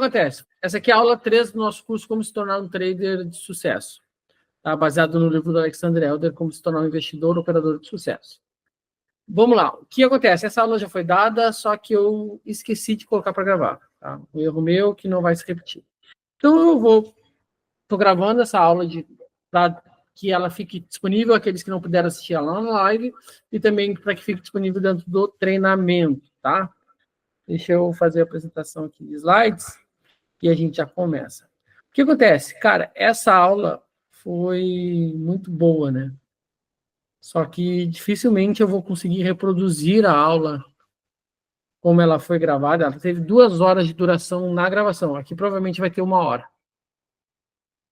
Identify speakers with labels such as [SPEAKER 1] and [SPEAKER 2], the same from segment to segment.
[SPEAKER 1] Acontece? Essa aqui é a aula 3 do nosso curso Como se tornar um trader de sucesso. Tá? Baseado no livro do Alexander Elder, Como se tornar um investidor operador de sucesso. Vamos lá. O que acontece? Essa aula já foi dada, só que eu esqueci de colocar para gravar. Tá? Um erro meu que não vai se repetir. Então eu estou gravando essa aula para que ela fique disponível àqueles que não puderam assistir ela na live e também para que fique disponível dentro do treinamento, tá? Deixa eu fazer a apresentação aqui de slides e a gente já começa. O que acontece? Cara, essa aula foi muito boa, né? Só que dificilmente eu vou conseguir reproduzir a aula como ela foi gravada. Ela teve 2 horas de duração na gravação. Aqui provavelmente vai ter 1 hora.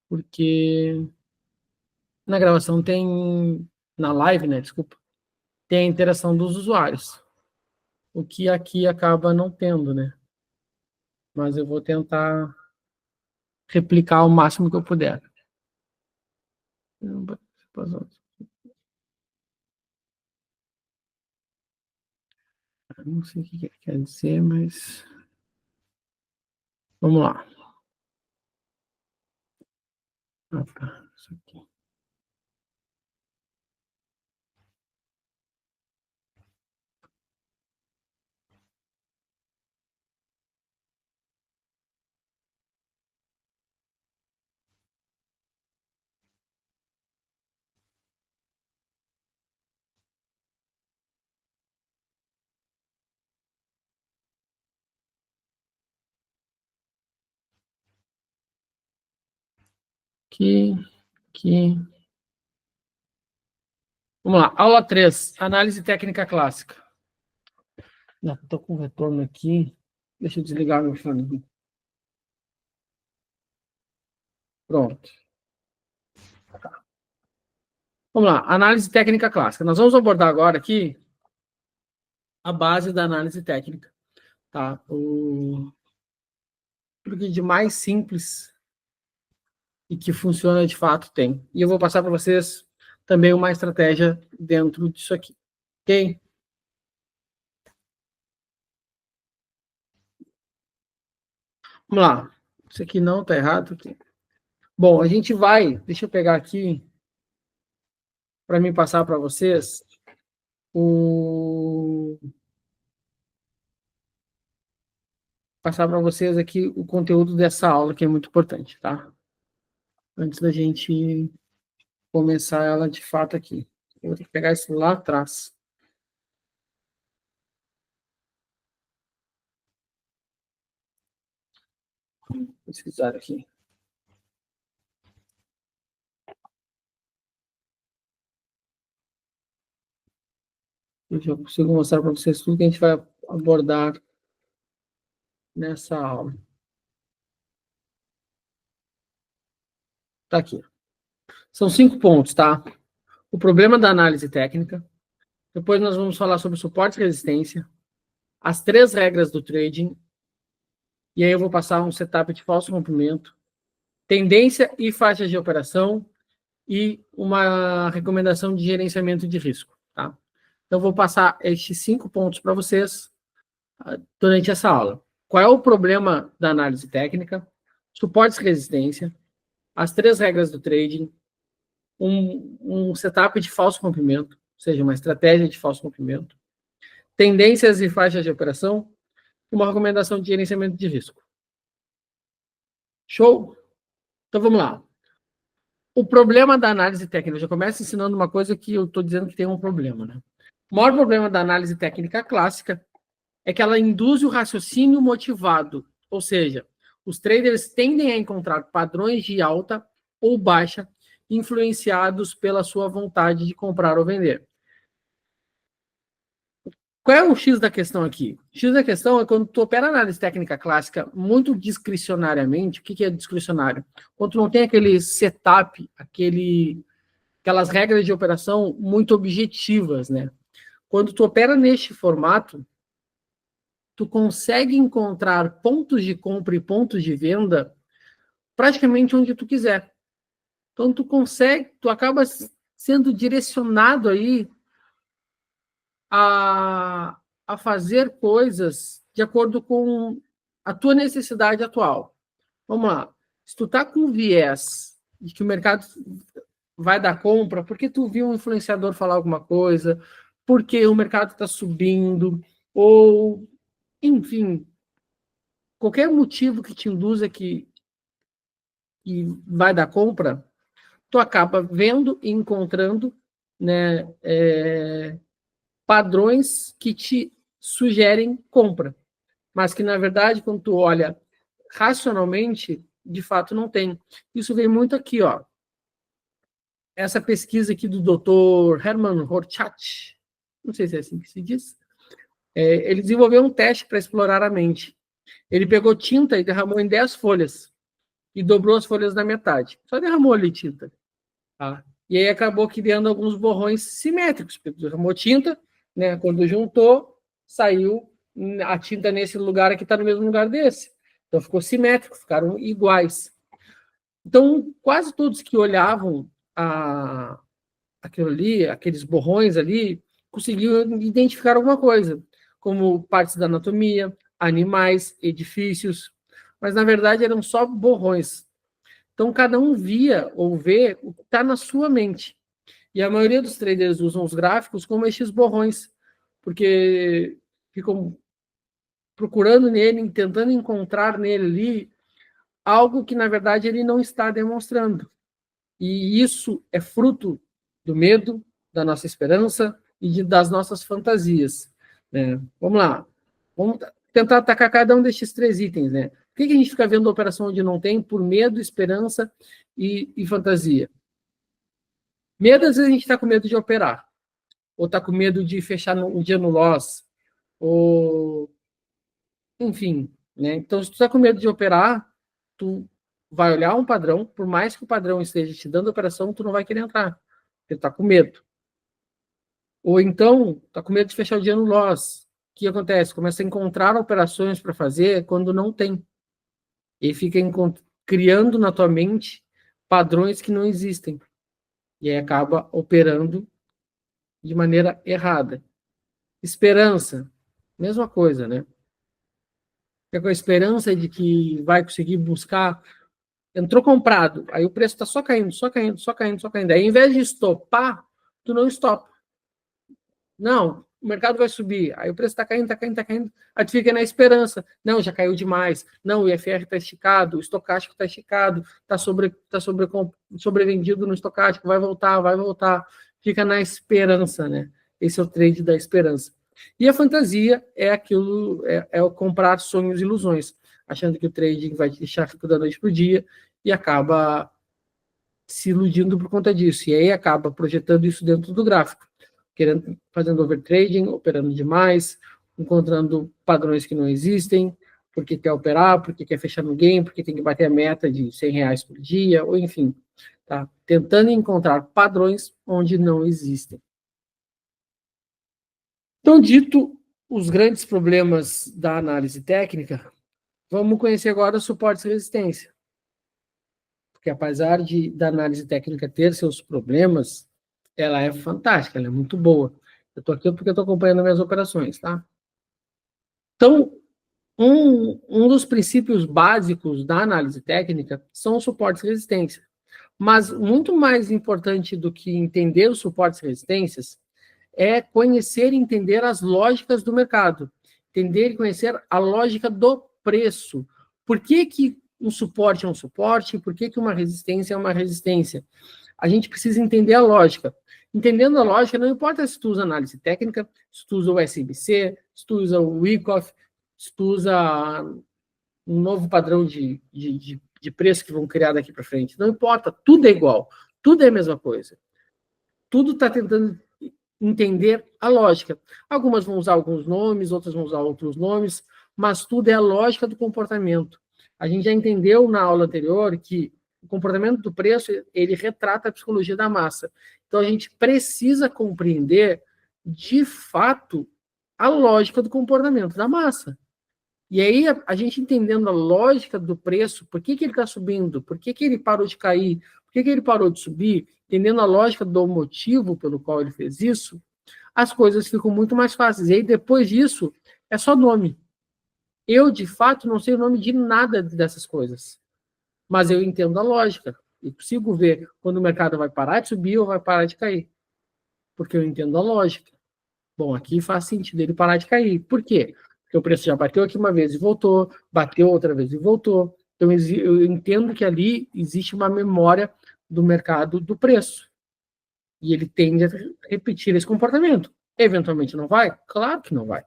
[SPEAKER 1] Porque na gravação tem... Na live, né? Desculpa. Tem a interação dos usuários. O que aqui acaba não tendo, né? Mas eu vou tentar replicar o máximo que eu puder. Não sei o que ele quer dizer, mas... Vamos lá. Ah, tá. Isso aqui. Aqui. Vamos lá. Aula 3. Análise técnica clássica. Já estou com retorno aqui. Deixa eu desligar meu fone. Pronto. Tá. Vamos lá. Análise técnica clássica. Nós vamos abordar agora aqui a base da análise técnica. Tá? O que de mais simples e que funciona de fato tem. E eu vou passar para vocês também uma estratégia dentro disso aqui. Ok? Vamos lá. Isso aqui não está errado. Aqui. Bom, a gente vai... Deixa eu pegar aqui para mim passar para vocês passar para vocês aqui o conteúdo dessa aula, que é muito importante, tá? Antes da gente começar ela de fato aqui. Eu vou ter que pegar isso lá atrás. Vou pesquisar aqui. Eu já consigo mostrar para vocês tudo que a gente vai abordar nessa aula. Tá aqui. São 5 pontos, tá? O problema da análise técnica. Depois nós vamos falar sobre suporte e resistência. As 3 regras do trading. E aí eu vou passar um setup de falso rompimento. Tendência e faixas de operação. E uma recomendação de gerenciamento de risco, tá? Então, eu vou passar estes 5 pontos para vocês durante essa aula. Qual é o problema da análise técnica? Suportes e resistência, as 3 regras do trading, um setup de falso rompimento, ou seja, uma estratégia de falso rompimento, tendências e faixas de operação, uma recomendação de gerenciamento de risco. Show? Então, vamos lá. O problema da análise técnica, eu já começo ensinando uma coisa que eu estou dizendo que tem um problema, né? O maior problema da análise técnica clássica é que ela induz o raciocínio motivado, ou seja, os traders tendem a encontrar padrões de alta ou baixa influenciados pela sua vontade de comprar ou vender. Qual é o X da questão aqui? O X da questão é quando tu opera análise técnica clássica muito discricionariamente. O que é discricionário? Quando tu não tem aquele setup, aquelas regras de operação muito objetivas, né? Quando tu opera neste formato, tu consegue encontrar pontos de compra e pontos de venda praticamente onde tu quiser. Então, tu acaba sendo direcionado aí a fazer coisas de acordo com a tua necessidade atual. Vamos lá. Se tu tá com viés de que o mercado vai dar compra, porque tu viu um influenciador falar alguma coisa, porque o mercado está subindo, ou, enfim, qualquer motivo que te induza que vai dar compra, tu acaba vendo e encontrando, né, padrões que te sugerem compra, mas que, na verdade, quando tu olha racionalmente, de fato não tem. Isso vem muito aqui, ó. Essa pesquisa aqui do Dr. Hermann Horchat, não sei se é assim que se diz, ele desenvolveu um teste para explorar a mente. Ele pegou tinta e derramou em 10 folhas e dobrou as folhas na metade. Só derramou ali tinta. Tá? E aí acabou criando alguns borrões simétricos, porque derramou tinta, né? Quando juntou, saiu a tinta nesse lugar aqui, está no mesmo lugar desse. Então ficou simétrico, ficaram iguais. Então, quase todos que olhavam aquilo ali, aqueles borrões ali, conseguiam identificar alguma coisa, como partes da anatomia, animais, edifícios, mas na verdade eram só borrões. Então, cada um via ou vê o que está na sua mente. E a maioria dos traders usam os gráficos como estes borrões, porque ficam procurando nele, tentando encontrar nele ali algo que, na verdade, ele não está demonstrando. E isso é fruto do medo, da nossa esperança e das nossas fantasias. Né? Vamos lá. Vamos tentar atacar cada um destes 3 itens. Né? Por que a gente fica vendo a operação onde não tem? Por medo, esperança e fantasia. Medo, às vezes, a gente está com medo de operar. Ou está com medo de fechar um dia no loss. Ou... Enfim. Né? Então, se tu está com medo de operar, tu vai olhar um padrão, por mais que o padrão esteja te dando operação, tu não vai querer entrar, porque tu tá com medo. Ou então, tá com medo de fechar o dia no loss. O que acontece? Começa a encontrar operações para fazer quando não tem. E fica criando na tua mente padrões que não existem. E aí acaba operando de maneira errada. Esperança, mesma coisa, né? Fica com a esperança de que vai conseguir buscar. Entrou comprado, aí o preço está só caindo, só caindo, só caindo, só caindo. Aí, ao invés de estopar, tu não estopa. Não, o mercado vai subir, aí o preço está caindo, está caindo, está caindo. Aí tu fica na esperança. Não, já caiu demais. Não, o IFR está esticado, o estocástico está esticado, está sobrevendido no estocástico, vai voltar, vai voltar. Fica na esperança, né? Esse é o trade da esperança. E a fantasia é aquilo, é o comprar sonhos e ilusões, achando que o trading vai te deixar rico da noite para o dia e acaba se iludindo por conta disso. E aí acaba projetando isso dentro do gráfico, fazendo overtrading, operando demais, encontrando padrões que não existem, porque quer operar, porque quer fechar no game, porque tem que bater a meta de R$100 por dia, ou enfim, tá? Tentando encontrar padrões onde não existem. Então, dito os grandes problemas da análise técnica, vamos conhecer agora os suportes e resistência. Porque apesar da análise técnica ter seus problemas, ela é fantástica, ela é muito boa. Eu estou aqui porque eu estou acompanhando minhas operações, tá? Então, um dos princípios básicos da análise técnica são os suportes e resistências. Mas muito mais importante do que entender os suportes e resistências é conhecer e entender as lógicas do mercado. Entender e conhecer a lógica do preço. Por que um suporte é um suporte? Por que uma resistência é uma resistência? A gente precisa entender a lógica. Entendendo a lógica, não importa se tu usa análise técnica, se tu usa o SMC, se tu usa o Wyckoff, se tu usa um novo padrão de preço que vão criar daqui para frente. Não importa, tudo é igual. Tudo é a mesma coisa. Tudo está tentando entender a lógica. Algumas vão usar alguns nomes, outras vão usar outros nomes, mas tudo é a lógica do comportamento. A gente já entendeu na aula anterior que o comportamento do preço, ele retrata a psicologia da massa. Então, a gente precisa compreender, de fato, a lógica do comportamento da massa. E aí, a gente entendendo a lógica do preço, por que ele está subindo, por que ele parou de cair, por que ele parou de subir, entendendo a lógica do motivo pelo qual ele fez isso, as coisas ficam muito mais fáceis. E aí, depois disso, é só nome. Eu, de fato, não sei o nome de nada dessas coisas, mas eu entendo a lógica. Eu consigo ver quando o mercado vai parar de subir ou vai parar de cair, porque eu entendo a lógica. Bom, aqui faz sentido ele parar de cair. Por quê? Porque o preço já bateu aqui uma vez e voltou, bateu outra vez e voltou. Então, eu entendo que ali existe uma memória do mercado do preço. E ele tende a repetir esse comportamento. Eventualmente não vai? Claro que não vai.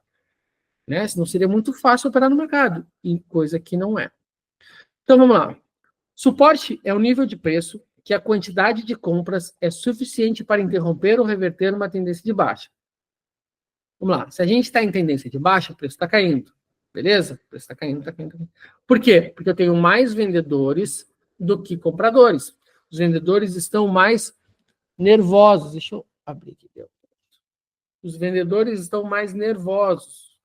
[SPEAKER 1] Né? Senão seria muito fácil operar no mercado, e coisa que não é. Então, vamos lá. Suporte é o nível de preço que a quantidade de compras é suficiente para interromper ou reverter uma tendência de baixa. Vamos lá. Se a gente está em tendência de baixa, o preço está caindo. Beleza? O preço está caindo, está caindo, tá caindo. Por quê? Porque eu tenho mais vendedores do que compradores. Os vendedores estão mais nervosos. Deixa eu abrir aqui. Os vendedores estão mais nervosos.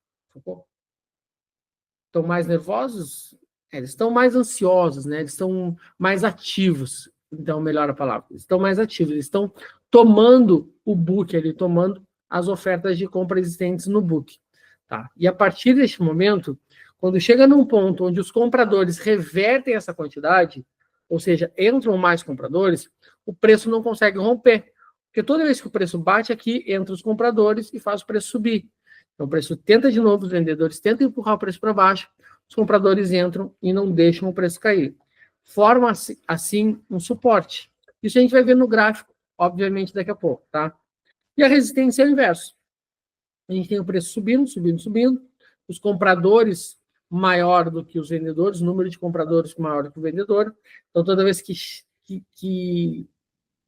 [SPEAKER 1] Estão mais nervosos? Eles estão mais ansiosos, né? Eles estão mais ativos. Então, melhor a palavra. Eles estão mais ativos. Eles estão tomando o book ali, tomando as ofertas de compra existentes no book. Tá? E a partir deste momento, quando chega num ponto onde os compradores revertem essa quantidade, ou seja, entram mais compradores, o preço não consegue romper. Porque toda vez que o preço bate aqui, entra os compradores e faz o preço subir. Então o preço tenta de novo, os vendedores tentam empurrar o preço para baixo, os compradores entram e não deixam o preço cair. Forma assim um suporte. Isso a gente vai ver no gráfico, obviamente, daqui a pouco, tá? E a resistência é o inverso. A gente tem o preço subindo, subindo, subindo. Os compradores maior do que os vendedores, o número de compradores maior do que o vendedor. Então, toda vez que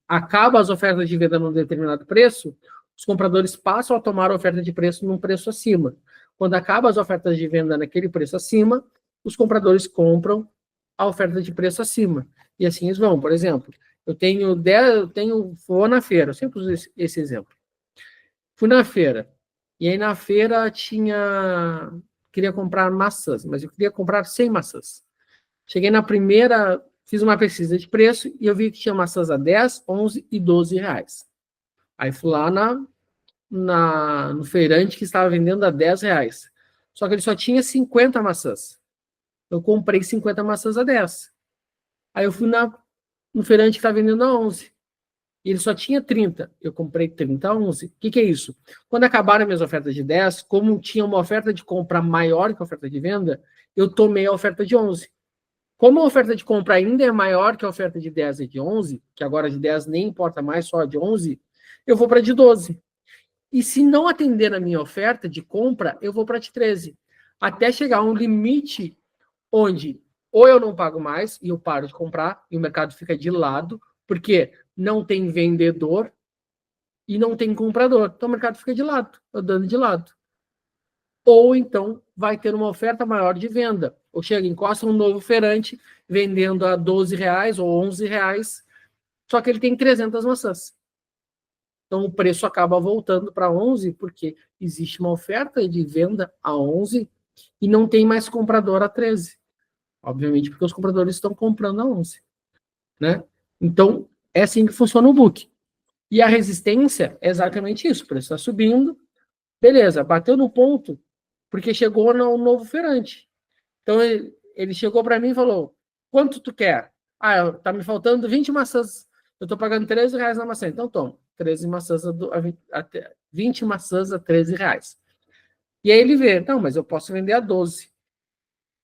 [SPEAKER 1] acaba as ofertas de venda num determinado preço, os compradores passam a tomar a oferta de preço num preço acima. Quando acaba as ofertas de venda naquele preço acima, os compradores compram a oferta de preço acima. E assim eles vão. Por exemplo, vou na feira, eu sempre uso esse exemplo. Fui na feira, e aí na feira queria comprar maçãs, mas eu queria comprar 100 maçãs. Cheguei na primeira, fiz uma pesquisa de preço e eu vi que tinha maçãs a 10, 11 e 12 reais. Aí fui lá no feirante que estava vendendo a 10 reais. Só que ele só tinha 50 maçãs. Eu comprei 50 maçãs a 10. Aí eu fui no feirante que estava vendendo a 11. E ele só tinha 30. Eu comprei 30 a 11. O que é isso? Quando acabaram minhas ofertas de 10, como tinha uma oferta de compra maior que a oferta de venda, eu tomei a oferta de 11. Como a oferta de compra ainda é maior que a oferta de 10 e de 11, que agora de 10 nem importa mais, só a de 11, eu vou para de 12. E se não atender a minha oferta de compra, eu vou para de 13. Até chegar a um limite onde ou eu não pago mais e eu paro de comprar e o mercado fica de lado, porque não tem vendedor e não tem comprador. Então o mercado fica de lado, andando de lado. Ou então vai ter uma oferta maior de venda. Ou chega, encosta um novo feirante vendendo a 12 reais ou 11 reais, só que ele tem 300 maçãs. Então o preço acaba voltando para 11 porque existe uma oferta de venda a 11 e não tem mais comprador a 13. Obviamente porque os compradores estão comprando a 11. Né? Então é assim que funciona o book. E a resistência é exatamente isso. O preço está subindo. Beleza, bateu no ponto porque chegou no novo feirante. Então ele chegou para mim e falou: quanto tu quer? Ah, tá me faltando 20 maçãs. Eu tô pagando 13 reais na maçã. Então toma, 13 maçãs 20 maçãs a 13 reais. E aí ele vê, não, mas eu posso vender a 12.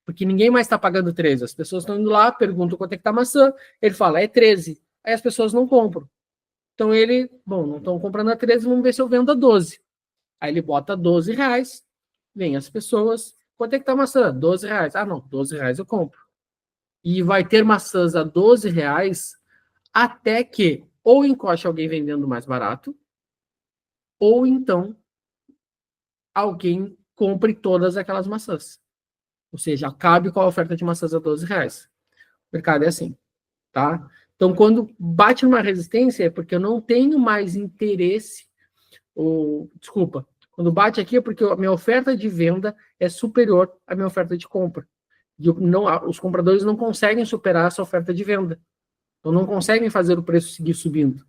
[SPEAKER 1] Porque ninguém mais está pagando 13. As pessoas estão indo lá, perguntam quanto é que tá a maçã. Ele fala, é 13. Aí as pessoas não compram. Então ele, bom, não estão comprando a 13, vamos ver se eu vendo a 12. Aí ele bota 12 reais, vem as pessoas, quanto é que tá a maçã? 12 reais. Ah, não, 12 reais eu compro. E vai ter maçãs a 12 reais até que ou encoste alguém vendendo mais barato, ou então alguém compre todas aquelas maçãs. Ou seja, acabe com a oferta de maçãs a 12 reais. O mercado é assim, tá? Então, quando bate numa resistência, é porque eu não tenho mais interesse, desculpa, quando bate aqui é porque a minha oferta de venda é superior à minha oferta de compra. E os compradores não conseguem superar essa oferta de venda. Então, não conseguem fazer o preço seguir subindo.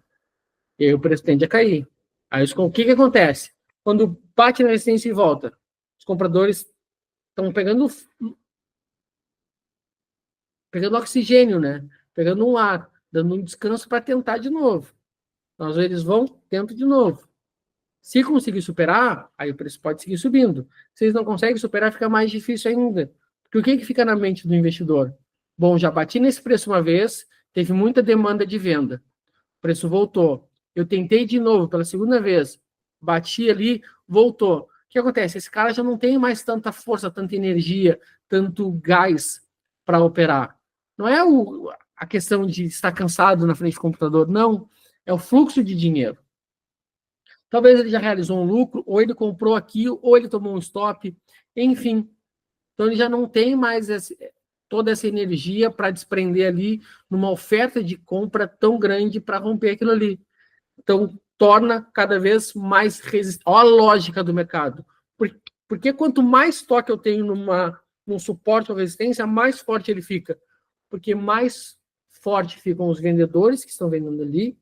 [SPEAKER 1] E aí o preço tende a cair. Aí o que acontece? Quando bate na resistência e volta, os compradores estão pegando oxigênio, né? Pegando um ar, dando um descanso para tentar de novo. Então, às vezes eles vão, tentam de novo. Se conseguir superar, aí o preço pode seguir subindo. Se eles não conseguem superar, fica mais difícil ainda. Porque o que fica na mente do investidor? Bom, já bati nesse preço uma vez, teve muita demanda de venda. O preço voltou. Eu tentei de novo pela segunda vez, bati ali, voltou. O que acontece? Esse cara já não tem mais tanta força, tanta energia, tanto gás para operar. Não é a questão de estar cansado na frente do computador, não. É o fluxo de dinheiro. Talvez ele já realizou um lucro, ou ele comprou aquilo, ou ele tomou um stop, enfim. Então ele já não tem mais toda essa energia para desprender ali numa oferta de compra tão grande para romper aquilo ali. Então torna cada vez mais resistente. Olha a lógica do mercado. Porque quanto mais toque eu tenho num suporte ou resistência, mais forte ele fica. Porque mais forte ficam os vendedores que estão vendendo ali,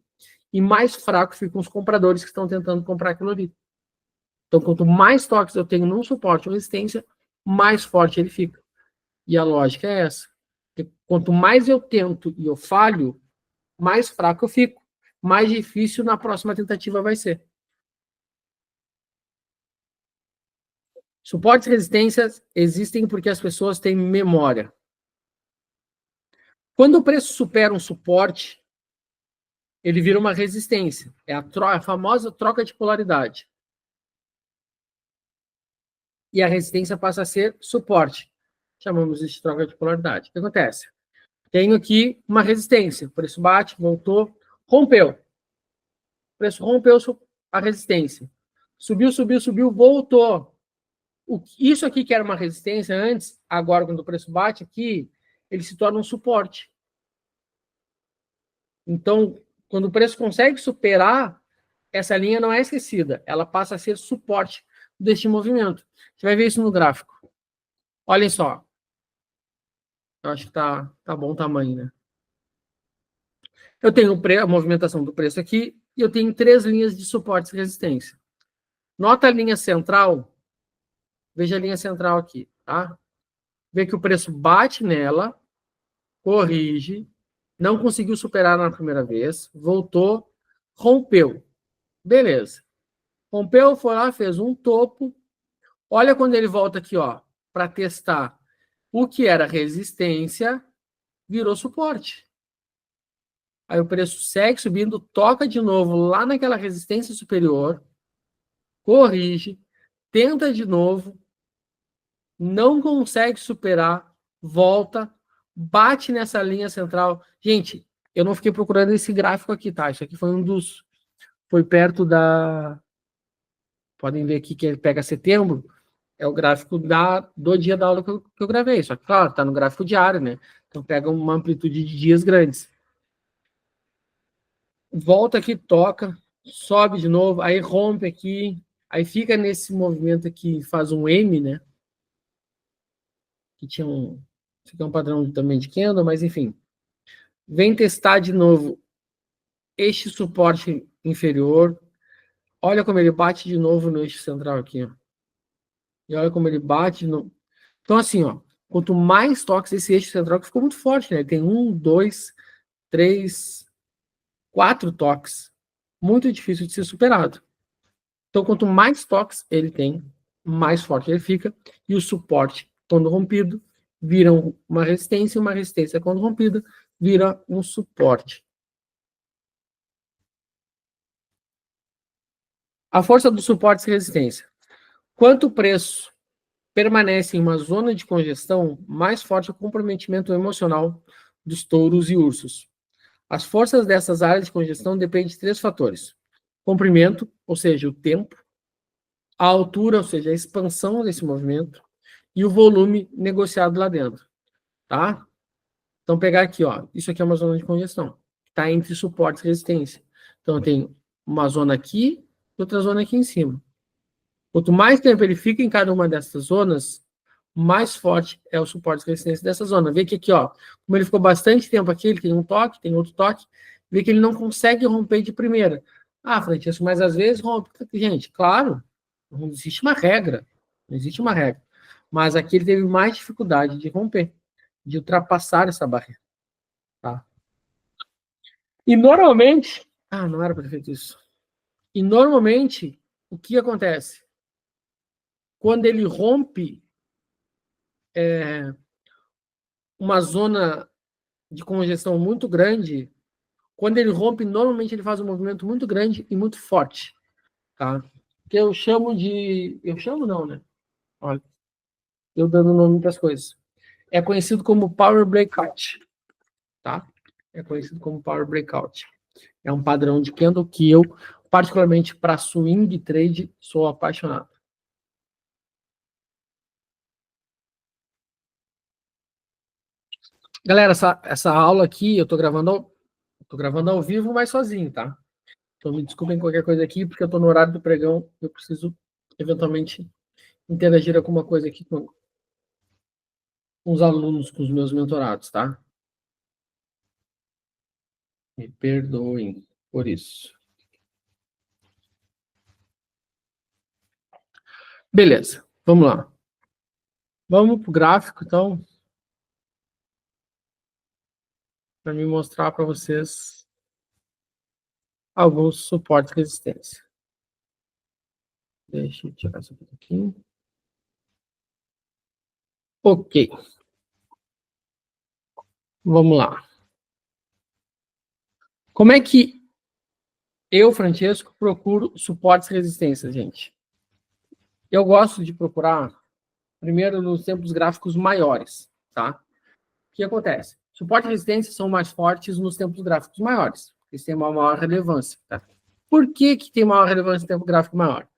[SPEAKER 1] e mais fraco ficam os compradores que estão tentando comprar aquilo ali. Então, quanto mais toques eu tenho num suporte ou resistência, mais forte ele fica. E a lógica é essa. Porque quanto mais eu tento e eu falho, mais fraco eu fico. Mais difícil na próxima tentativa vai ser. Suportes e resistências existem porque as pessoas têm memória. Quando o preço supera um suporte, ele vira uma resistência. É a famosa troca de polaridade. E a resistência passa a ser suporte. Chamamos isso de troca de polaridade. O que acontece? Tenho aqui uma resistência. O preço bate, voltou, rompeu. O preço rompeu a resistência. Subiu, subiu, subiu, voltou. Isso aqui que era uma resistência antes, agora quando o preço bate aqui, ele se torna um suporte. Então, quando o preço consegue superar, essa linha não é esquecida, ela passa a ser suporte deste movimento. Você vai ver isso no gráfico. Olhem só. Eu acho que tá bom o tamanho, né? Eu tenho a movimentação do preço aqui e eu tenho 3 linhas de suporte e resistência. Nota a linha central. Veja a linha central aqui, tá? Vê que o preço bate nela, corrige, não conseguiu superar na primeira vez, voltou, rompeu. Beleza. Rompeu, foi lá, fez um topo. Olha quando ele volta aqui, ó, para testar o que era resistência, virou suporte. Aí o preço segue subindo, toca de novo lá naquela resistência superior, corrige, tenta de novo, não consegue superar, volta, bate nessa linha central. Gente, eu não fiquei procurando esse gráfico aqui, tá? Isso aqui foi foi perto da... Podem ver aqui que ele pega setembro, é o gráfico do dia da aula que eu gravei. Só que, claro, tá no gráfico diário, né? Então pega uma amplitude de dias grandes. Volta aqui, toca, sobe de novo, aí rompe aqui, aí fica nesse movimento aqui, faz um M, né? Que tinha um... Isso aqui é um padrão também de candle, mas enfim. Vem testar de novo este suporte inferior. Olha como ele bate de novo no eixo central aqui, ó. E olha como ele bate no... Então, assim, ó, quanto mais toques esse eixo central, que ficou muito forte, né? Ele tem 1, 2, 3, 4 toques. Muito difícil de ser superado. Então, quanto mais toques ele tem, mais forte ele fica. E o suporte, quando rompido, vira uma resistência. E uma resistência, quando rompida, vira um suporte. A força do suporte e resistência. Quanto o preço permanece em uma zona de congestão, mais forte é o comprometimento emocional dos touros e ursos. As forças dessas áreas de congestão dependem de 3 fatores. Comprimento, ou seja, o tempo, a altura, ou seja, a expansão desse movimento, e o volume negociado lá dentro. Tá? Então, pegar aqui, ó, isso aqui é uma zona de congestão. Está entre suporte e resistência. Então, eu tenho uma zona aqui e outra zona aqui em cima. Quanto mais tempo ele fica em cada uma dessas zonas, mais forte é o suporte e resistência dessa zona. Vê que aqui, ó, como ele ficou bastante tempo aqui, ele tem um toque, tem outro toque, vê que ele não consegue romper de primeira. Ah, Francisco, mas às vezes rompe. Gente, claro, não existe uma regra. Não existe uma regra. Mas aqui ele teve mais dificuldade de romper, de ultrapassar essa barreira. Tá? E normalmente... Ah, não era para ter feito isso. E normalmente, o que acontece? Quando ele rompe uma zona de congestão muito grande, quando ele rompe, normalmente ele faz um movimento muito grande e muito forte. Tá? Que eu chamo de... Eu chamo não, né? Olha, eu dando nome para as coisas. É conhecido como Power Breakout. Tá? É conhecido como Power Breakout. É um padrão de candle que eu, particularmente para swing trade, sou apaixonado. Galera, essa aula aqui eu tô gravando ao vivo, mas sozinho, tá? Então me desculpem qualquer coisa aqui, porque eu tô no horário do pregão, eu preciso eventualmente interagir alguma coisa aqui com os alunos, com os meus mentorados, tá? Me perdoem por isso. Beleza, vamos lá. Vamos pro gráfico, então, para me mostrar para vocês alguns suportes de resistência. Deixa eu tirar isso aqui. Ok. Vamos lá. Como é que eu, Francesco, procuro suportes e resistências, gente? Eu gosto de procurar, primeiro, nos tempos gráficos maiores, tá? O que acontece? Suporte e resistência são mais fortes nos tempos gráficos maiores. Eles têm uma maior relevância, tá? Por que que tem maior relevância no tempo gráfico maior?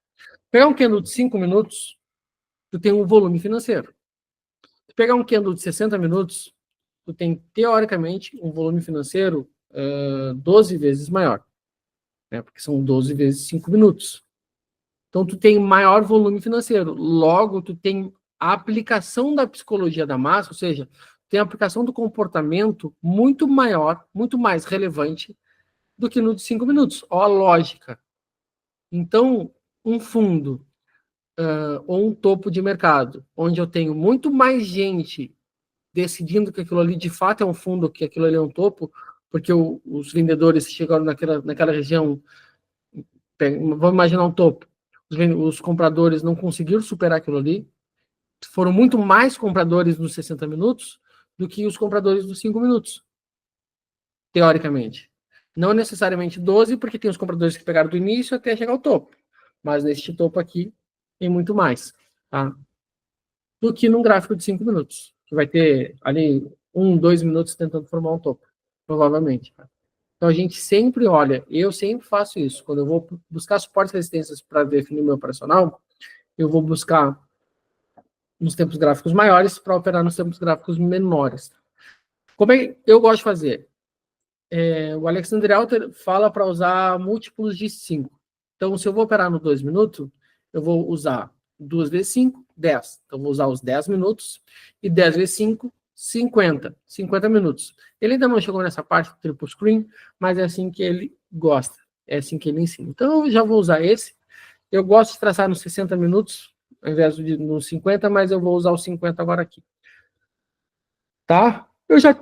[SPEAKER 1] Pegar um candle de 5 minutos, tu tem um volume financeiro. Se pegar um candle de 60 minutos, tu tem, teoricamente, um volume financeiro 12 vezes maior, né? Porque são 12 vezes 5 minutos. Então, tu tem maior volume financeiro. Logo, tu tem a aplicação da psicologia da massa, ou seja, tem a aplicação do comportamento muito maior, muito mais relevante do que no de 5 minutos. Ó a lógica. Então, um fundo ou um topo de mercado, onde eu tenho muito mais gente decidindo que aquilo ali de fato é um fundo, que aquilo ali é um topo, porque os vendedores chegaram naquela região, vamos imaginar um topo, os compradores não conseguiram superar aquilo ali, foram muito mais compradores nos 60 minutos do que os compradores dos 5 minutos, teoricamente. Não necessariamente 12, porque tem os compradores que pegaram do início até chegar ao topo, mas neste topo aqui tem muito mais, tá? Do que num gráfico de 5 minutos, que vai ter ali 2 minutos tentando formar um topo, provavelmente. Tá? Então a gente sempre olha, eu sempre faço isso, quando eu vou buscar suportes e resistências para definir meu operacional, eu vou buscar nos tempos gráficos maiores para operar nos tempos gráficos menores. Como é que eu gosto de fazer? O Alexander Alter fala para usar múltiplos de 5. Então, se eu vou operar no 2 minutos, eu vou usar 2 vezes 5, 10. Então, vou usar os 10 minutos e 10 vezes 5, 50. 50 minutos. Ele ainda não chegou nessa parte do triple screen, mas é assim que ele gosta. É assim que ele ensina. Então, eu já vou usar esse. Eu gosto de traçar nos 60 minutos, ao invés de nos 50, mas eu vou usar os 50 agora aqui. Tá? Eu já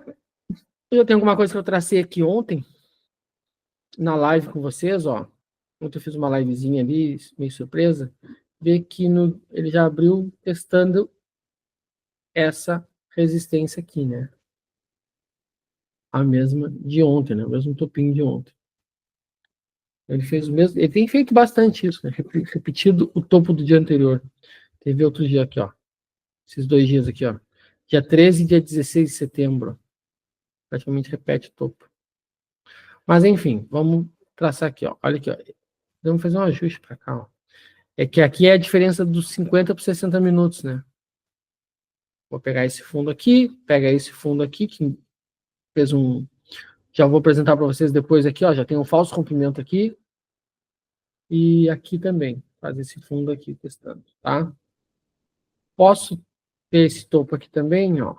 [SPEAKER 1] tenho alguma coisa que eu tracei aqui ontem, na live com vocês, ó. Ontem eu fiz uma livezinha ali, meio surpresa. Ver que ele já abriu testando essa resistência aqui, né? A mesma de ontem, né? O mesmo topinho de ontem. Ele fez o mesmo. Ele tem feito bastante isso, né? Repetido o topo do dia anterior. Teve outro dia aqui, ó. Esses 2 dias aqui, ó. Dia 13 e dia 16 de setembro. Praticamente repete o topo. Mas, enfim, vamos traçar aqui, ó. Olha aqui, ó. Vamos fazer um ajuste para cá, ó. É que aqui é a diferença dos 50 para 60 minutos, né? Vou pegar esse fundo aqui, pega esse fundo aqui, que fez um... Já vou apresentar para vocês depois aqui, ó. Já tem um falso rompimento aqui. E aqui também. Faz esse fundo aqui testando, tá? Posso ter esse topo aqui também, ó.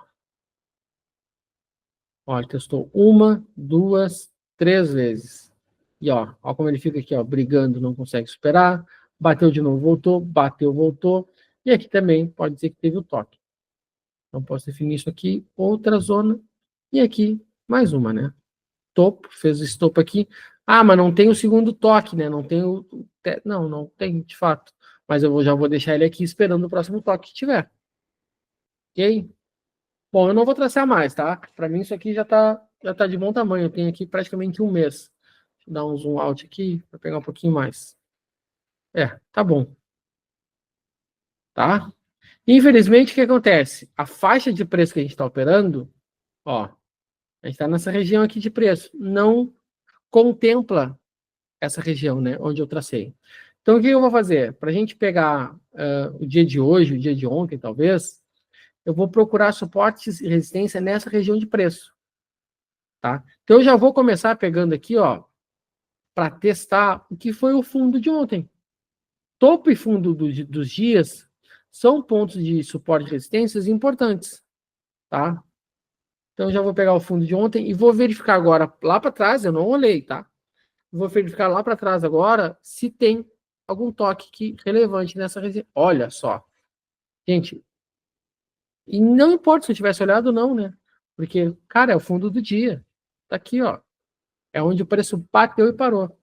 [SPEAKER 1] Ó, ele testou 1, 2, 3 vezes. E ó como ele fica aqui, ó, brigando, não consegue superar. Bateu de novo, voltou, bateu, voltou. E aqui também pode dizer que teve o toque. Então, posso definir isso aqui, outra zona, e aqui mais uma, né? Topo, fez esse topo aqui. Ah, mas não tem o segundo toque, né? Não tem o. Não, não tem, de fato. Mas já vou deixar ele aqui esperando o próximo toque que tiver. Ok? Bom, eu não vou traçar mais, tá? Para mim, isso aqui já tá de bom tamanho. Eu tenho aqui praticamente um mês. Deixa eu dar um zoom out aqui para pegar um pouquinho mais. Tá bom, tá? Infelizmente, o que acontece? A faixa de preço que a gente está operando, ó, a gente está nessa região aqui de preço. Não contempla essa região, né, onde eu tracei. Então, o que eu vou fazer? Para a gente pegar o dia de hoje, o dia de ontem, talvez, eu vou procurar suportes e resistência nessa região de preço, tá? Então, eu já vou começar pegando aqui, ó, para testar o que foi o fundo de ontem. Topo e fundo dos dias são pontos de suporte e resistências importantes, tá? Então, eu já vou pegar o fundo de ontem e vou verificar agora lá para trás, eu não olhei, tá? Vou verificar lá para trás agora se tem algum toque relevante nessa região. Olha só. Gente, e não importa se eu tivesse olhado ou não, né? Porque, cara, é o fundo do dia. Tá aqui, ó. É onde o preço bateu e parou.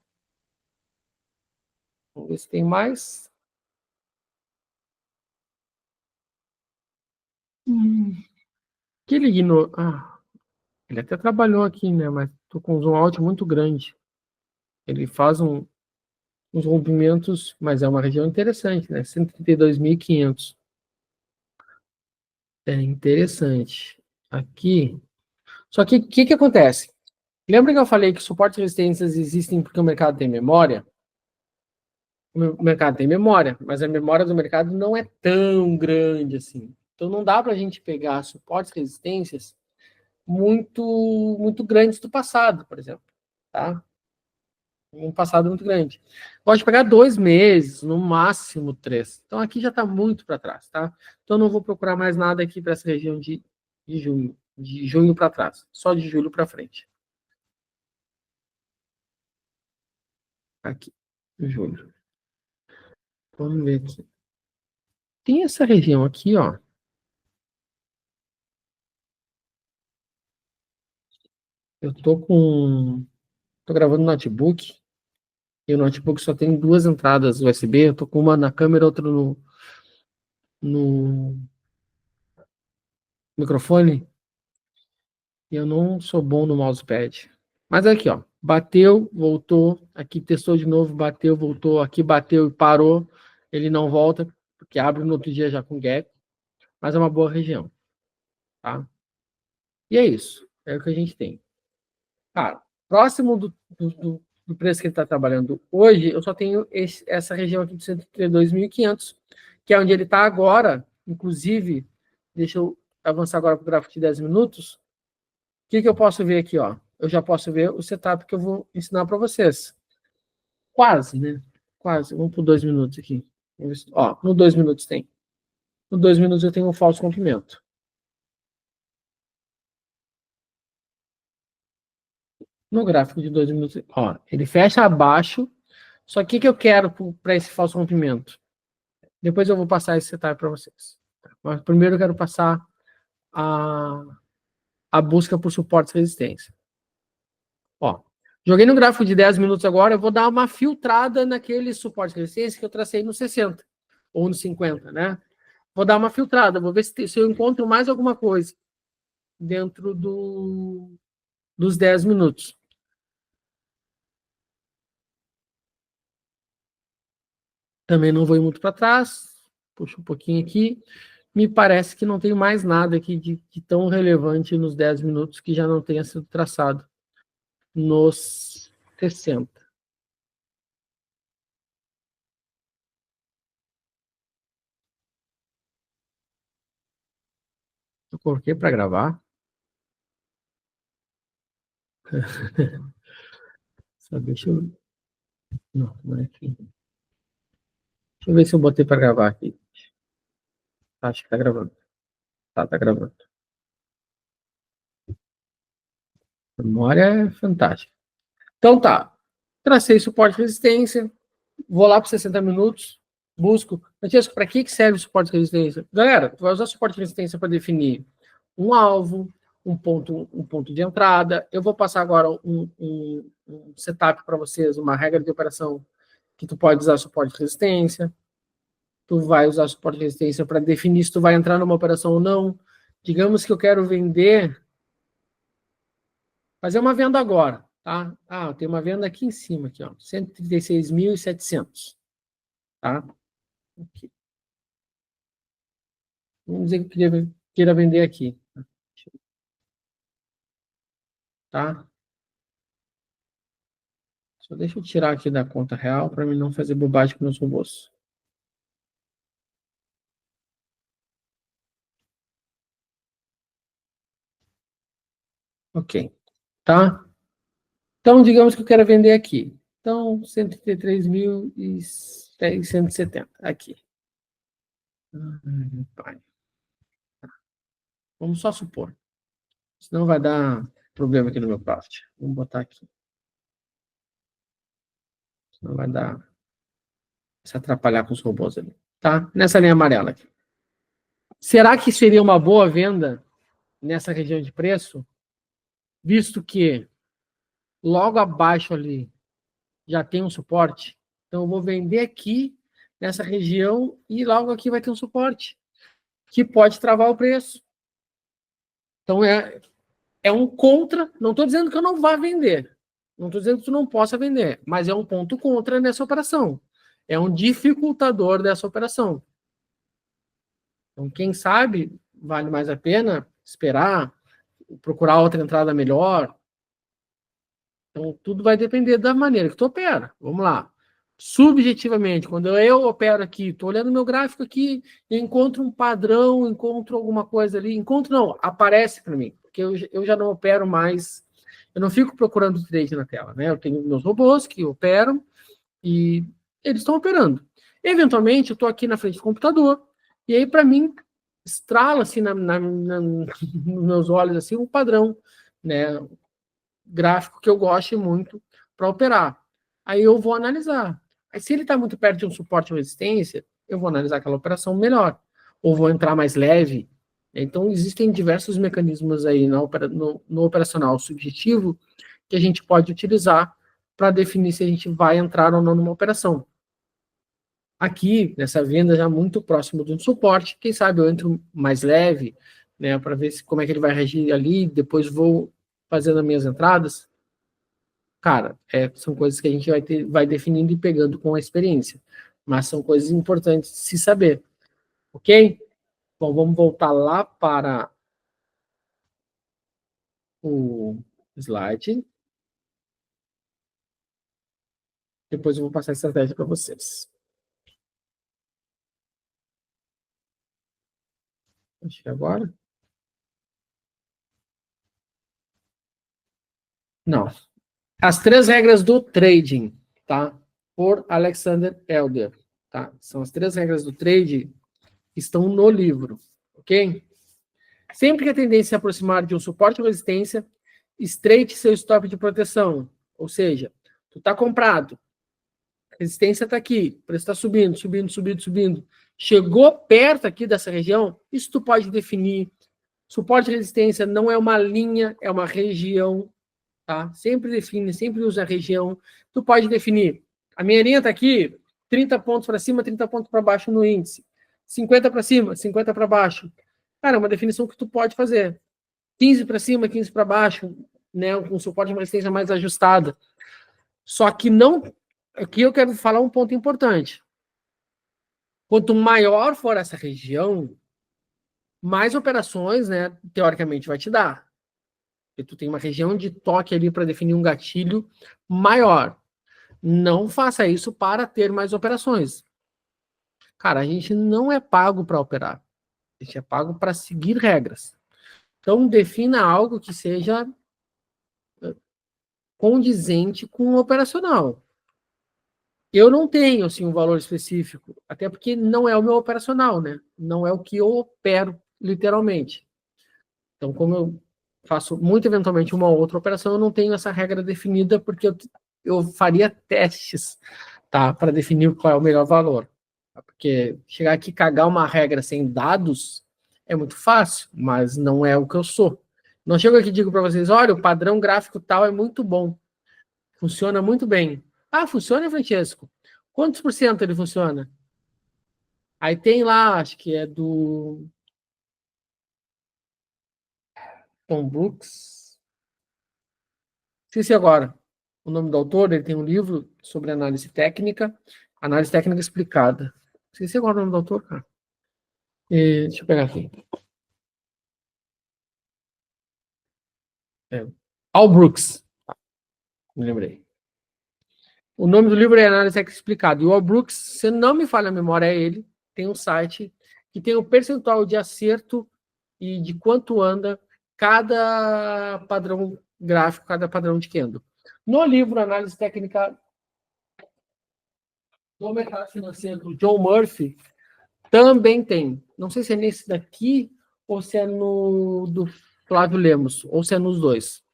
[SPEAKER 1] Vamos ver se tem mais. Que ele ignorou. Ele até trabalhou aqui, né? Mas tô com um zoom out muito grande. Ele faz uns rompimentos, mas é uma região interessante, né? 132.500. É interessante. Aqui. Só que o que acontece? Lembra que eu falei que suporte e resistências existem porque o mercado tem memória? O mercado tem memória, mas a memória do mercado não é tão grande assim. Então não dá para a gente pegar suportes e resistências muito, muito grandes do passado, por exemplo. Tá? Um passado muito grande. Pode pegar 2 meses, no máximo 3. Então aqui já está muito para trás. Tá? Então não vou procurar mais nada aqui para essa região de junho. De junho para trás. Só de julho para frente. Aqui, julho. Vamos ver aqui. Tem essa região aqui, ó. Eu tô gravando no notebook, e o notebook só tem duas entradas USB. Eu tô com uma na câmera, outra no microfone, e eu não sou bom no mousepad. Mas aqui, ó. Bateu, voltou, aqui testou de novo, bateu, voltou, aqui bateu e parou. Ele não volta, porque abre no outro dia já com gap, mas é uma boa região, tá? E é isso. É o que a gente tem. Cara, próximo do preço que ele está trabalhando hoje, eu só tenho essa região aqui de 132.500, que é onde ele está agora. Inclusive, deixa eu avançar agora para o gráfico de 10 minutos. O que eu posso ver aqui? Ó? Eu já posso ver o setup que eu vou ensinar para vocês. Quase, né? Quase. Vamos por 2 minutos aqui. Ó, no 2 minutos tem. No 2 minutos eu tenho um falso comprimento. No gráfico de 2 minutos, ó, ele fecha abaixo. Só que o que eu quero para esse falso rompimento? Depois eu vou passar esse setup para vocês. Mas primeiro eu quero passar a, a busca por suportes e resistência. Ó, joguei no gráfico de 10 minutos agora, eu vou dar uma filtrada naquele suporte e resistência que eu tracei no 60 ou no 50, né? Vou dar uma filtrada, vou ver se eu encontro mais alguma coisa dentro dos 10 minutos. Também não vou ir muito para trás, puxo um pouquinho aqui. Me parece que não tem mais nada aqui de tão relevante nos 10 minutos que já não tenha sido traçado nos 60. Eu coloquei para gravar. Só deixa eu. Não, não é aqui. Deixa eu ver se eu botei para gravar aqui. Acho que tá gravando. Tá gravando. A memória é fantástica. Então tá. Tracei suporte e resistência. Vou lá para 60 minutos. Busco. Francesco, para que serve o suporte de resistência? Galera, tu vai usar suporte de resistência para definir um alvo, um ponto de entrada. Eu vou passar agora um setup para vocês, uma regra de operação que tu pode usar suporte de resistência. Tu vai usar suporte de resistência para definir se tu vai entrar numa operação ou não. Digamos que eu quero vender, fazer uma venda agora, tá? Ah, tem uma venda aqui em cima, aqui, ó, 136.700, tá? Aqui. Vamos dizer que eu queira vender aqui, tá? Só deixa eu tirar aqui da conta real para mim não fazer bobagem com meus robôs. Ok, tá? Então, digamos que eu quero vender aqui. Então, 133.670 aqui. Pai. Vamos só supor. Senão vai dar problema aqui no meu profit. Vamos botar aqui. Senão vai dar... se atrapalhar com os robôs ali. Tá? Nessa linha amarela aqui. Será que seria uma boa venda nessa região de preço? Visto que logo abaixo ali já tem um suporte. Então, eu vou vender aqui, nessa região, e logo aqui vai ter um suporte, que pode travar o preço. Então, é um contra. Não estou dizendo que eu não vá vender. Não estou dizendo que tu não possa vender. Mas é um ponto contra nessa operação. É um dificultador dessa operação. Então, quem sabe, vale mais a pena esperar, procurar outra entrada melhor. Então, tudo vai depender da maneira que tu opera. Vamos lá. Subjetivamente, quando eu opero aqui, estou olhando meu gráfico aqui, encontro um padrão, encontro alguma coisa ali, encontro não, aparece para mim, porque eu já não opero mais, eu não fico procurando trade na tela, né? Eu tenho meus robôs que operam e eles estão operando. Eventualmente, eu estou aqui na frente do computador e aí, para mim, estrala assim nos meus olhos assim um padrão, né? Gráfico que eu goste muito para operar. Aí eu vou analisar. Aí, se ele está muito perto de um suporte ou resistência, eu vou analisar aquela operação melhor. Ou vou entrar mais leve. Então, existem diversos mecanismos aí no operacional subjetivo que a gente pode utilizar para definir se a gente vai entrar ou não numa operação. Aqui, nessa venda já muito próximo de um suporte, quem sabe eu entro mais leve, né, para ver como é que ele vai reagir ali, depois vou fazendo as minhas entradas. Cara, são coisas que a gente vai definindo e pegando com a experiência. Mas são coisas importantes de se saber. Ok? Bom, vamos voltar lá para o slide. Depois eu vou passar a estratégia para vocês. Acho que agora. Não. As 3 regras do trading, tá? Por Alexander Elder, tá? São as 3 regras do trading que estão no livro, ok? Sempre que a tendência se aproximar de um suporte ou resistência, estreite seu stop de proteção. Ou seja, tu tá comprado, a resistência está aqui, o preço está subindo, subindo, subindo, subindo. Chegou perto aqui dessa região, isso tu pode definir. Suporte e resistência não é uma linha, é uma região, tá? Sempre define, sempre usa a região. Tu pode definir. A minha linha está aqui, 30 pontos para cima, 30 pontos para baixo no índice. 50 para cima, 50 para baixo. Cara, é uma definição que tu pode fazer. 15 para cima, 15 para baixo, né? Com suporte de uma resistência mais ajustada. Só que não. Aqui eu quero falar um ponto importante. Quanto maior for essa região, mais operações, né, teoricamente, vai te dar. Porque tu tem uma região de toque ali para definir um gatilho maior. Não faça isso para ter mais operações. Cara, a gente não é pago para operar. A gente é pago para seguir regras. Então, defina algo que seja condizente com o operacional. Eu não tenho assim um valor específico, até porque não é o meu operacional, né? Não é o que eu opero literalmente. Então, como eu faço muito eventualmente uma outra operação, eu não tenho essa regra definida porque eu faria testes, tá, para definir qual é o melhor valor. Porque chegar aqui e cagar uma regra sem dados é muito fácil, mas não é o que eu sou. Não chego aqui e digo para vocês, olha, o padrão gráfico tal é muito bom. Funciona muito bem. Ah, funciona, Francesco? Quantos por cento ele funciona? Aí tem lá, acho que é do Tom Brooks. Esqueci agora o nome do autor, ele tem um livro sobre análise técnica explicada. Esqueci agora o nome do autor, cara. Deixa eu pegar aqui. Al Brooks, me lembrei. O nome do livro é Análise Técnica Explicada. E o Al Brooks, se não me falha a memória, é ele. Tem um site que tem o percentual de acerto e de quanto anda cada padrão gráfico, cada padrão de candle. No livro Análise Técnica do Mercado Financeiro, do John Murphy, também tem. Não sei se é nesse daqui ou se é no do Flávio Lemos, ou se é nos dois.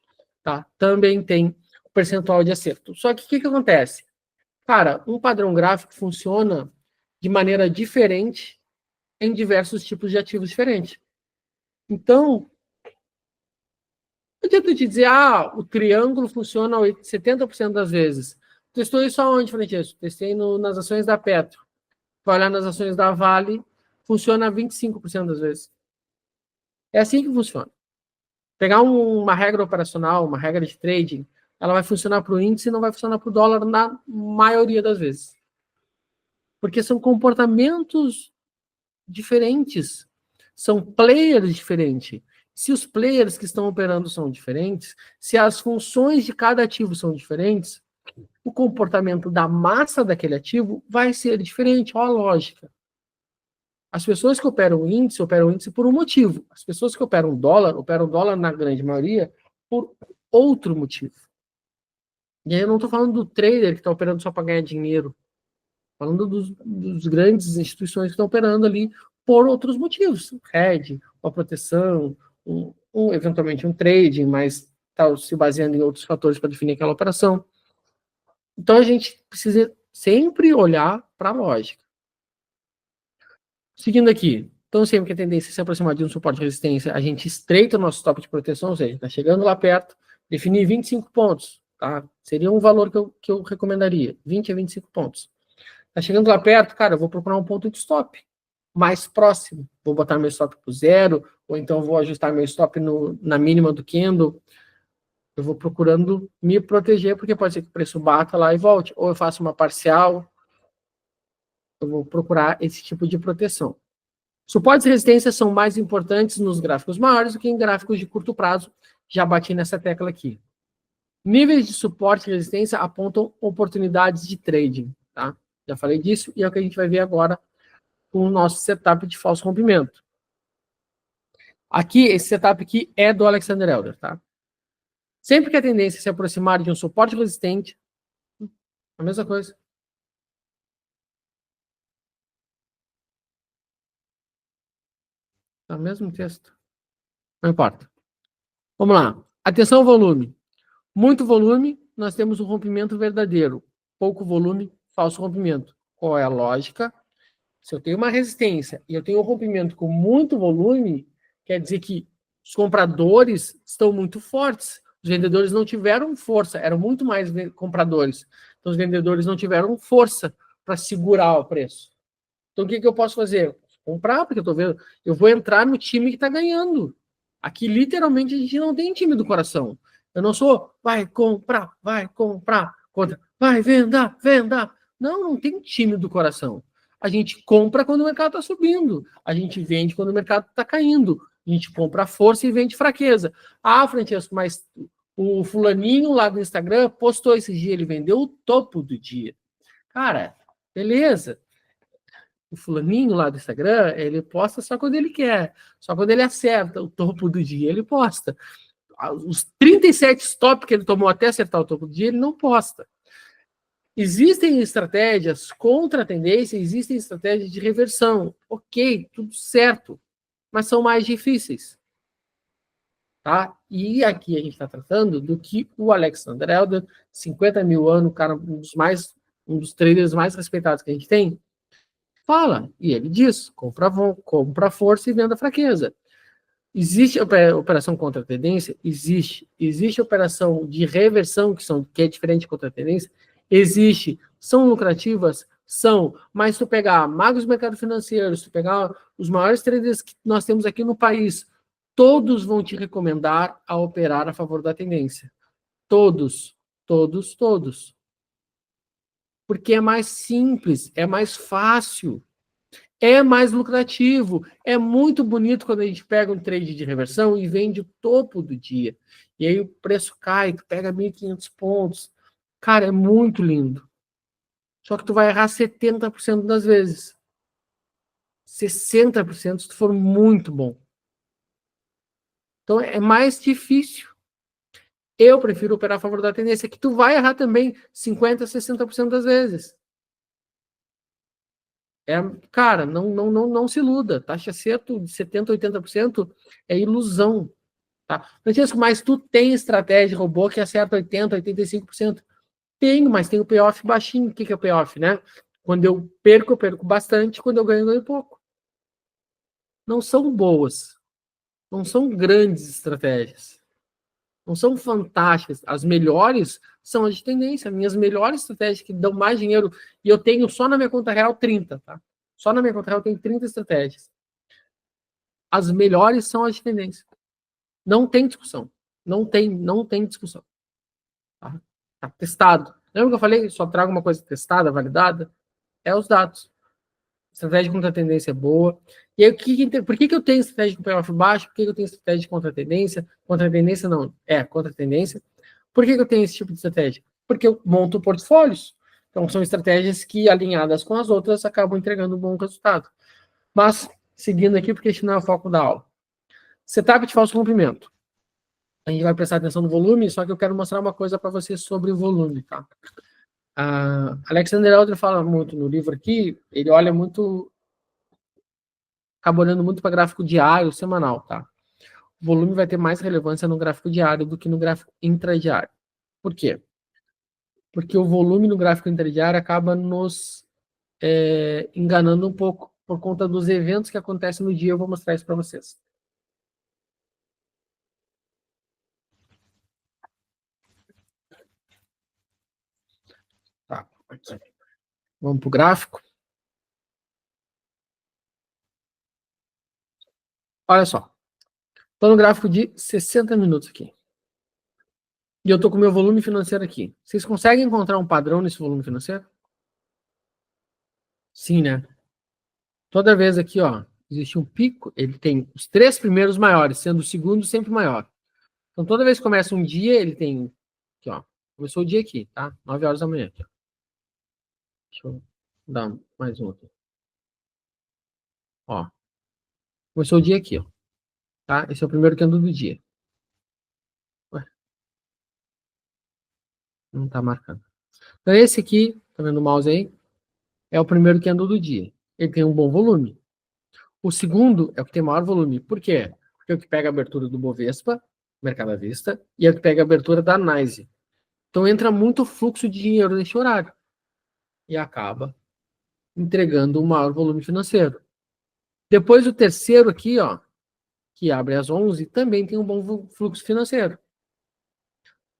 [SPEAKER 1] Tá? Também tem o percentual de acerto. Só que o que acontece? Cara, um padrão gráfico funciona de maneira diferente em diversos tipos de ativos diferentes. Então, não adianta te dizer, o triângulo funciona 70% das vezes. Testou isso aonde, Francisco? Testei nas ações da Petro. Vai olhar nas ações da Vale, funciona 25% das vezes. É assim que funciona. Pegar uma regra operacional, uma regra de trading, ela vai funcionar para o índice e não vai funcionar para o dólar na maioria das vezes. Porque são comportamentos diferentes. São players diferentes. Se os players que estão operando são diferentes, se as funções de cada ativo são diferentes, o comportamento da massa daquele ativo vai ser diferente. Olha a lógica. As pessoas que operam índice por um motivo. As pessoas que operam dólar na grande maioria por outro motivo. E aí eu não estou falando do trader que está operando só para ganhar dinheiro. Falando dos grandes instituições que estão operando ali por outros motivos. Hedge, uma proteção, eventualmente um trading, mas está se baseando em outros fatores para definir aquela operação. Então a gente precisa sempre olhar para a lógica. Seguindo aqui, então sempre que a tendência é se aproximar de um suporte de resistência, a gente estreita o nosso stop de proteção, ou seja, está chegando lá perto, definir 25 pontos, tá? Seria um valor que eu recomendaria, 20 a 25 pontos. Tá chegando lá perto, cara, eu vou procurar um ponto de stop mais próximo. Vou botar meu stop para zero, ou então vou ajustar meu stop na mínima do candle. Eu vou procurando me proteger, porque pode ser que o preço bata lá e volte. Ou eu faço uma parcial. Eu vou procurar esse tipo de proteção. Suportes e resistências são mais importantes nos gráficos maiores do que em gráficos de curto prazo. Já bati nessa tecla aqui. Níveis de suporte e resistência apontam oportunidades de trading, tá? Já falei disso e é o que a gente vai ver agora com o nosso setup de falso rompimento. Aqui, esse setup aqui é do Alexander Elder, tá? Sempre que a tendência é se aproximar de um suporte resistente, a mesma coisa. É o mesmo texto. Não importa. Vamos lá. Atenção ao volume. Muito volume, nós temos um rompimento verdadeiro. Pouco volume, falso rompimento. Qual é a lógica? Se eu tenho uma resistência e eu tenho um rompimento com muito volume, quer dizer que os compradores estão muito fortes. Os vendedores não tiveram força, eram muito mais compradores. Então, os vendedores não tiveram força para segurar o preço. Então, o que eu posso fazer? Comprar, porque eu estou vendo. Eu vou entrar no time que está ganhando. Aqui, literalmente, a gente não tem time do coração. Eu não sou, vai comprar, contra, vai venda, venda. Não, não tem time do coração. A gente compra quando o mercado está subindo. A gente vende quando o mercado está caindo. A gente compra força e vende fraqueza. Ah, Francesco, mas o fulaninho lá do Instagram postou esse dia, ele vendeu o topo do dia. Cara, beleza. O fulaninho lá do Instagram, ele posta só quando ele quer. Só quando ele acerta o topo do dia, ele posta. Os 37 stop que ele tomou até acertar o topo do dia, ele não posta. Existem estratégias contra a tendência, existem estratégias de reversão. Ok, tudo certo. Mas são mais difíceis. Tá? E aqui a gente está tratando do que o Alexander Elder, 50 mil anos, cara, um dos traders mais respeitados que a gente tem, Fala. E ele diz, compra força e venda fraqueza. Existe operação contra a tendência? Existe. Existe operação de reversão, que é diferente contra a tendência? Existe. São lucrativas? São. Mas se tu pegar magos do mercado financeiro, se tu pegar os maiores traders que nós temos aqui no país, todos vão te recomendar a operar a favor da tendência. Todos. Todos, todos. Porque é mais simples, é mais fácil. É mais lucrativo. É muito bonito quando a gente pega um trade de reversão e vende o topo do dia. E aí o preço cai, tu pega 1.500 pontos. Cara, é muito lindo. Só que tu vai errar 70% das vezes. 60% se tu for muito bom. Então é mais difícil. Eu prefiro operar a favor da tendência, que tu vai errar também 50%, 60% das vezes. Cara, não se iluda. Taxa acerto de 70%, 80% é ilusão. Tá? Francisco, mas tu tem estratégia robô que acerta 80%, 85%? Tenho, mas tem o payoff baixinho. O que é o payoff, né? Quando eu perco bastante. Quando eu ganho pouco. Não são boas. Não são grandes estratégias. Não são fantásticas. As melhores são as de tendência. Minhas melhores estratégias que dão mais dinheiro. E eu tenho só na minha conta real 30, tá? Só na minha conta real eu tenho 30 estratégias. As melhores são as de tendência. Não tem discussão. Não tem discussão. Tá? Tá testado. Lembra que eu falei? Só trago uma coisa testada, validada? É os dados. Estratégia contra a tendência é boa. E aí, por que eu tenho estratégia com payoff baixo? Por que eu tenho estratégia contra a tendência? Contra a tendência não. Contra a tendência. Por que eu tenho esse tipo de estratégia? Porque eu monto portfólios. Então, são estratégias que, alinhadas com as outras, acabam entregando um bom resultado. Mas, seguindo aqui, porque este não é o foco da aula. Setup de falso rompimento. A gente vai prestar atenção no volume, só que eu quero mostrar uma coisa para vocês sobre o volume, tá? Alexander Elder fala muito no livro aqui, ele olha muito, acaba olhando muito para gráfico diário, semanal, tá? O volume vai ter mais relevância no gráfico diário do que no gráfico intradiário. Por quê? Porque o volume no gráfico intradiário acaba nos enganando um pouco por conta dos eventos que acontecem no dia. Eu vou mostrar isso para vocês. Tá, aqui. Vamos para o gráfico. Olha só. Estou no gráfico de 60 minutos aqui. E eu estou com o meu volume financeiro aqui. Vocês conseguem encontrar um padrão nesse volume financeiro? Sim, né? Toda vez aqui, ó, existe um pico, ele tem os 3 primeiros maiores, sendo o segundo sempre maior. Então, toda vez que começa um dia, ele tem... Aqui, ó. Começou o dia aqui, tá? 9 horas da manhã. Aqui, ó. Deixa eu dar mais um aqui. Ó. Começou o dia aqui, ó. Tá? Esse é o primeiro candle do dia. Ué, não tá marcando. Então, esse aqui, tá vendo o mouse aí? É o primeiro candle do dia. Ele tem um bom volume. O segundo é o que tem maior volume. Por quê? Porque é o que pega a abertura do Bovespa, mercado à vista, e é o que pega a abertura da NYSE. Então entra muito fluxo de dinheiro nesse horário. E acaba entregando um maior volume financeiro. Depois o terceiro aqui, ó, que abre às 11, também tem um bom fluxo financeiro.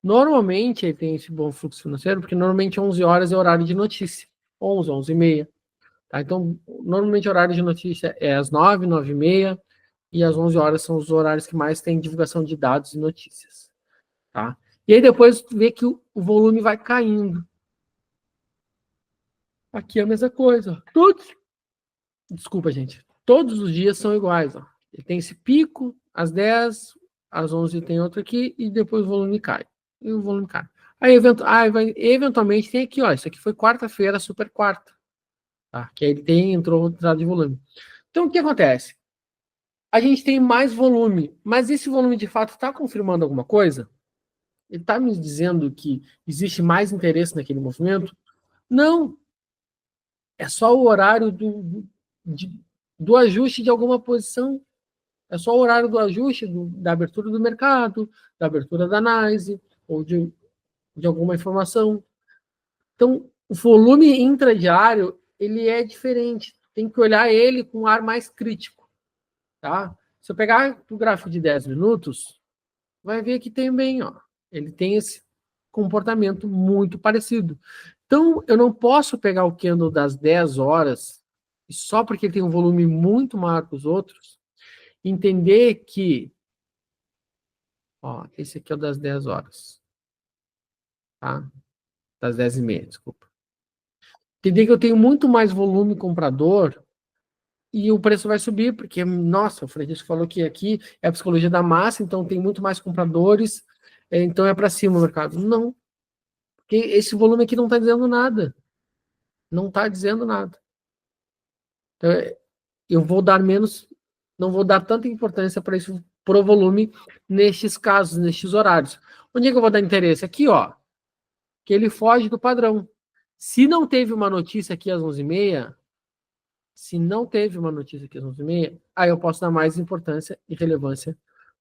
[SPEAKER 1] Normalmente ele tem esse bom fluxo financeiro, porque normalmente 11 horas é horário de notícia. 11, 11 e meia. Tá? Então, normalmente o horário de notícia é às 9, 9 e meia, e às 11 horas são os horários que mais tem divulgação de dados e notícias. Tá? E aí depois tu vê que o volume vai caindo. Aqui é a mesma coisa. Desculpa, gente. Todos os dias são iguais. Ó. Ele tem esse pico, às 10, às 11 tem outro aqui, e depois o volume cai. E o volume cai. Aí, eventualmente tem aqui, ó. Isso aqui foi quarta-feira, super quarta. Tá? Que aí ele entrou entrada de volume. Então, o que acontece? A gente tem mais volume, mas esse volume de fato está confirmando alguma coisa? Ele está me dizendo que existe mais interesse naquele movimento? Não. É só o horário do ajuste de alguma posição. É só o horário do ajuste da abertura do mercado, da abertura da análise, ou de alguma informação. Então, o volume intradiário, ele é diferente. tem que olhar ele com um ar mais crítico, tá? Se eu pegar o gráfico de 10 minutos, vai ver que também, ó, ele tem esse comportamento muito parecido. Então, eu não posso pegar o candle das 10 horas, e só porque ele tem um volume muito maior que os outros, entender que, ó, esse aqui é o das 10 horas, tá? Das 10h30, desculpa. Entender que eu tenho muito mais volume comprador e o preço vai subir, porque, nossa, o Frederico falou que aqui é a psicologia da massa, então tem muito mais compradores, então é para cima o mercado. Não, porque esse volume aqui não está dizendo nada. Não está dizendo nada. Então, eu vou dar menos, não vou dar tanta importância para isso, pro volume, nestes casos, nestes horários. Onde é que eu vou dar interesse? Aqui, ó, que ele foge do padrão. Se não teve uma notícia aqui às 11h30, se não teve uma notícia aqui às 11h30, aí eu posso dar mais importância e relevância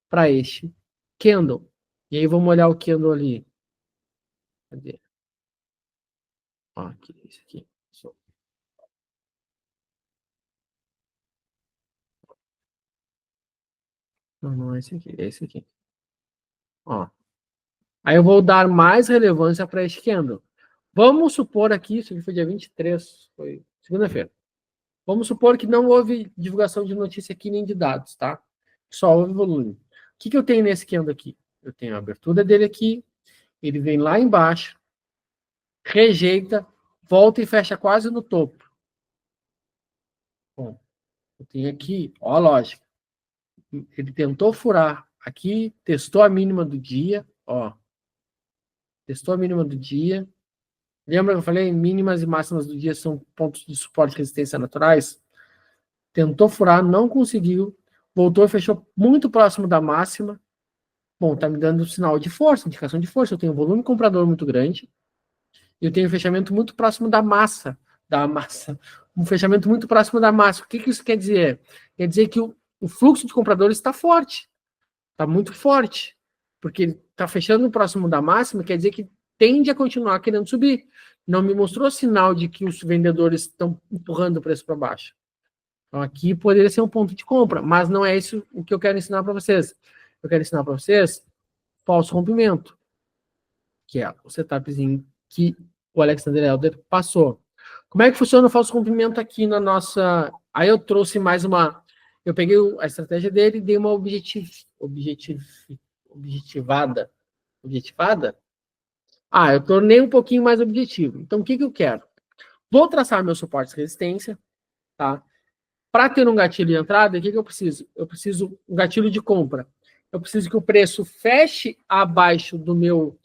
[SPEAKER 1] para este candle. E aí vamos olhar o candle ali. Cadê? Ó, aqui, esse aqui. Não, não é esse aqui, é esse aqui. Ó. Aí eu vou dar mais relevância para este candle. Vamos supor aqui, isso aqui foi dia 23, foi segunda-feira. Vamos supor que não houve divulgação de notícia aqui nem de dados, tá? Só houve volume. O que eu tenho nesse candle aqui? Eu tenho a abertura dele aqui, ele vem lá embaixo, rejeita, volta e fecha quase no topo. Bom, eu tenho aqui, ó a lógica. Ele tentou furar aqui, testou a mínima do dia, ó. Testou a mínima do dia. Lembra que eu falei? Mínimas e máximas do dia são pontos de suporte e resistência naturais. Tentou furar, não conseguiu. Voltou e fechou muito próximo da máxima. Bom, tá me dando sinal de força, indicação de força. Eu tenho um volume comprador muito grande. E eu tenho um fechamento muito próximo da massa. Um fechamento muito próximo da massa. O que isso quer dizer? Quer dizer que o fluxo de compradores está forte. Está muito forte. Porque ele está fechando próximo da máxima, quer dizer que tende a continuar querendo subir. Não me mostrou sinal de que os vendedores estão empurrando o preço para baixo. Então, aqui poderia ser um ponto de compra, mas não é isso o que eu quero ensinar para vocês. Eu quero ensinar para vocês falso rompimento, que é o setupzinho que o Alexander Elder passou. Como é que funciona o falso rompimento aqui na nossa... Aí eu trouxe mais uma... Eu peguei a estratégia dele e dei uma objetivada. Objetivada? Ah, eu tornei um pouquinho mais objetivo. Então, o que eu quero? Vou traçar meu suporte e resistência, tá? Para ter um gatilho de entrada, o que eu preciso? Eu preciso um gatilho de compra. Eu preciso que o preço feche abaixo do meu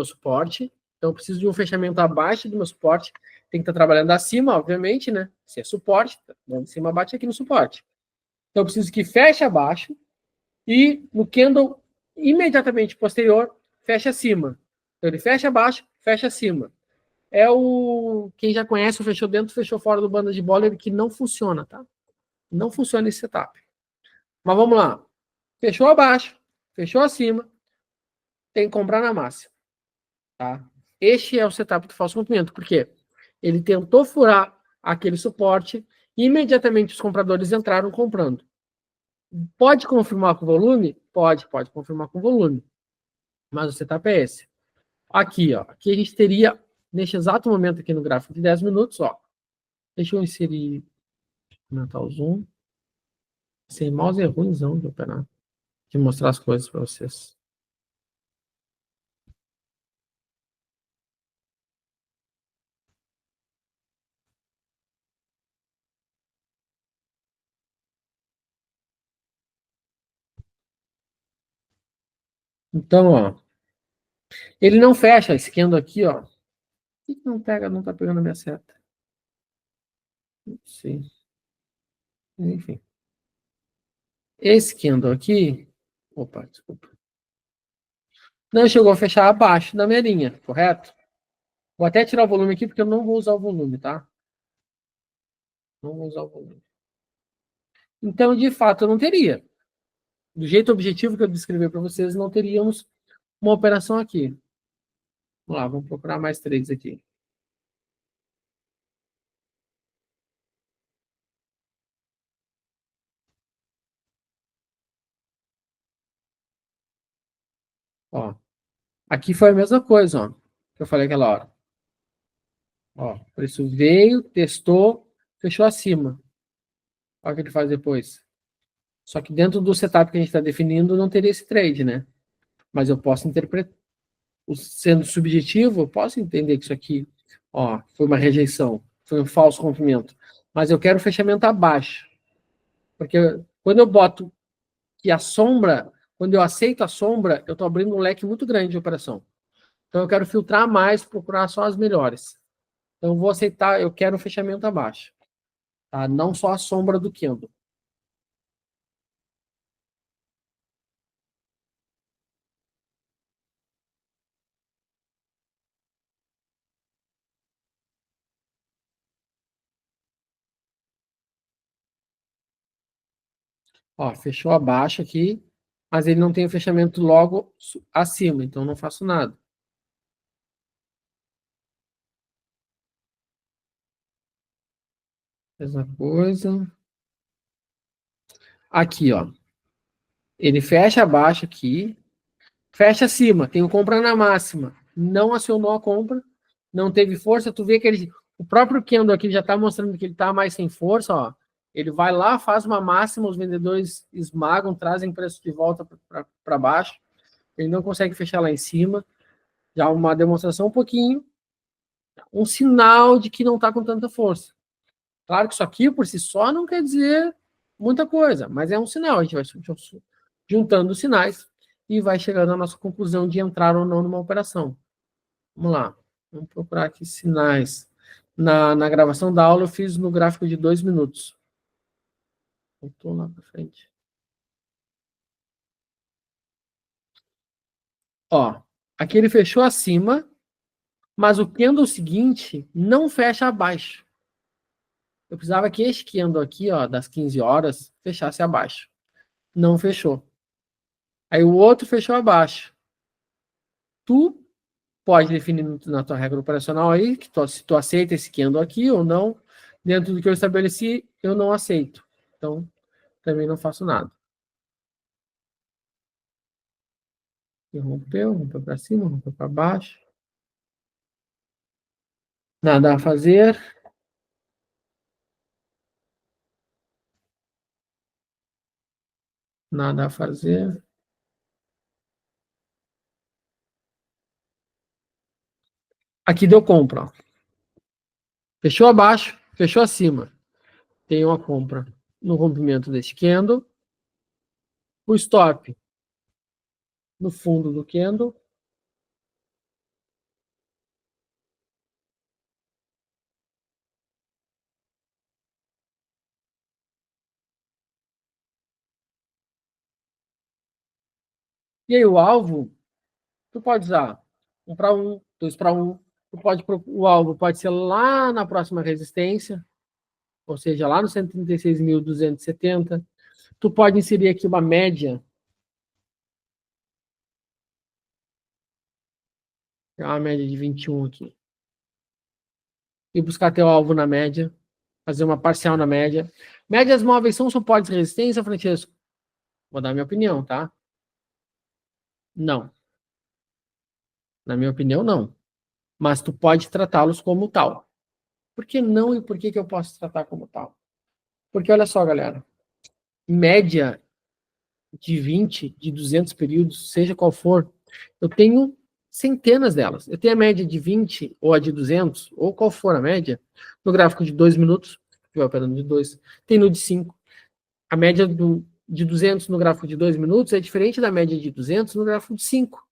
[SPEAKER 1] suporte. Então, eu preciso de um fechamento abaixo do meu suporte. Tem que estar trabalhando acima, obviamente, né? Se é suporte, dando em cima, bate aqui no suporte. Então, eu preciso que feche abaixo e no candle imediatamente posterior, feche acima. Então, ele fecha abaixo, fecha acima. É quem já conhece o fechou dentro, fechou fora do banda de Bollinger, que não funciona, tá? Não funciona esse setup. Mas vamos lá. Fechou abaixo, fechou acima, tem que comprar na máxima, tá? Este é o setup do falso rompimento, porque ele tentou furar aquele suporte e imediatamente os compradores entraram comprando. Pode confirmar com volume? Pode confirmar com volume. Mas o setup é esse. Aqui, ó. Aqui a gente teria, neste exato momento aqui no gráfico de 10 minutos, ó. Deixa eu inserir, aumentar o zoom. Sem mouse é ruimzão de operar. De mostrar as coisas para vocês. Então, ó. Ele não fecha esse candle aqui, ó. Por que não pega, não tá pegando a minha seta? Não sei. Enfim. Esse candle aqui. Opa, desculpa. Não chegou a fechar abaixo da minha linha, correto? Vou até tirar o volume aqui, porque eu não vou usar o volume, tá? Não vou usar o volume. Então, de fato, eu não teria. Do jeito objetivo que eu descrevi para vocês, não teríamos uma operação aqui. Vamos lá, vamos procurar mais trades aqui. Aqui foi a mesma coisa, ó, que eu falei aquela hora. Ó, o preço veio, testou, fechou acima. Olha o que ele faz depois. Só que dentro do setup que a gente está definindo, não teria esse trade, né? Mas eu posso interpretar, sendo subjetivo, eu posso entender que isso aqui, ó, foi uma rejeição, foi um falso rompimento. Mas eu quero fechamento abaixo. Porque quando eu boto que a sombra, quando eu aceito a sombra, eu estou abrindo um leque muito grande de operação. Então eu quero filtrar mais, procurar só as melhores. Então eu vou aceitar, eu quero um fechamento abaixo. Tá? Não só a sombra do candle. Ó, fechou abaixo aqui, mas ele não tem o fechamento logo acima, então não faço nada. Mesma coisa. Aqui, ó. Ele fecha abaixo aqui, fecha acima, tem o compra na máxima. Não acionou a compra, não teve força. Tu vê que ele, o próprio candle aqui já está mostrando que ele está mais sem força, ó. Ele vai lá, faz uma máxima, os vendedores esmagam, trazem preço de volta para baixo. Ele não consegue fechar lá em cima. Já uma demonstração um pouquinho, um sinal de que não está com tanta força. Claro que isso aqui por si só não quer dizer muita coisa, mas é um sinal. A gente vai juntando os sinais e vai chegando à nossa conclusão de entrar ou não numa operação. Vamos lá. Vamos procurar aqui sinais. Na gravação da aula eu fiz no gráfico de 2 minutos. Voltou lá para frente. Ó, aqui ele fechou acima, mas o candle seguinte não fecha abaixo. Eu precisava que este candle aqui, ó, das 15 horas, fechasse abaixo. Não fechou. Aí o outro fechou abaixo. Tu pode definir na tua regra operacional aí, que se tu aceita esse candle aqui ou não. Dentro do que eu estabeleci, eu não aceito. Então, também não faço nada. Rompeu para cima, rompeu para baixo. Nada a fazer. Nada a fazer. Aqui deu compra. Ó. Fechou abaixo, fechou acima. Tem uma compra no rompimento desse candle. O stop no fundo do candle. E aí o alvo, tu pode usar 1 para 1, 2 para 1. O alvo pode ser lá na próxima resistência, ou seja, lá no 136.270. Tu pode inserir aqui uma média, uma média de 21 aqui, e buscar teu alvo na média, fazer uma parcial na média. Médias móveis são suportes de resistência, Francesco? Vou dar minha opinião, tá? Não. Na minha opinião, não. Mas tu pode tratá-los como tal. Por que não e por que eu posso tratar como tal? Porque olha só, galera, média de 20, de 200 períodos, seja qual for, eu tenho centenas delas. Eu tenho a média de 20 ou a de 200, ou qual for a média, no gráfico de 2 minutos, que vai operando de 2, tem no de 5. A média de 200 no gráfico de 2 minutos é diferente da média de 200 no gráfico de 5,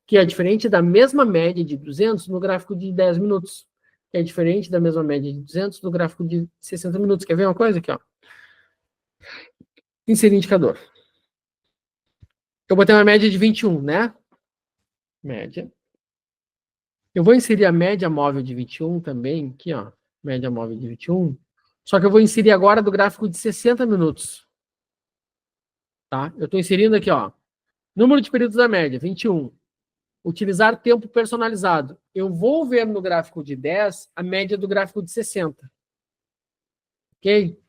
[SPEAKER 1] que é diferente da mesma média de 200 no gráfico de 10 minutos, que é diferente da mesma média de 200 no gráfico de 60 minutos. Quer ver uma coisa aqui, ó? Inserir indicador. Eu botei uma média de 21, né? Média. Eu vou inserir a média móvel de 21 também, aqui, ó. Média móvel de 21. Só que eu vou inserir agora do gráfico de 60 minutos. Tá? Eu estou inserindo aqui, ó. Número de períodos da média, 21. Utilizar tempo personalizado. Eu vou ver no gráfico de 10 a média do gráfico de 60. Ok?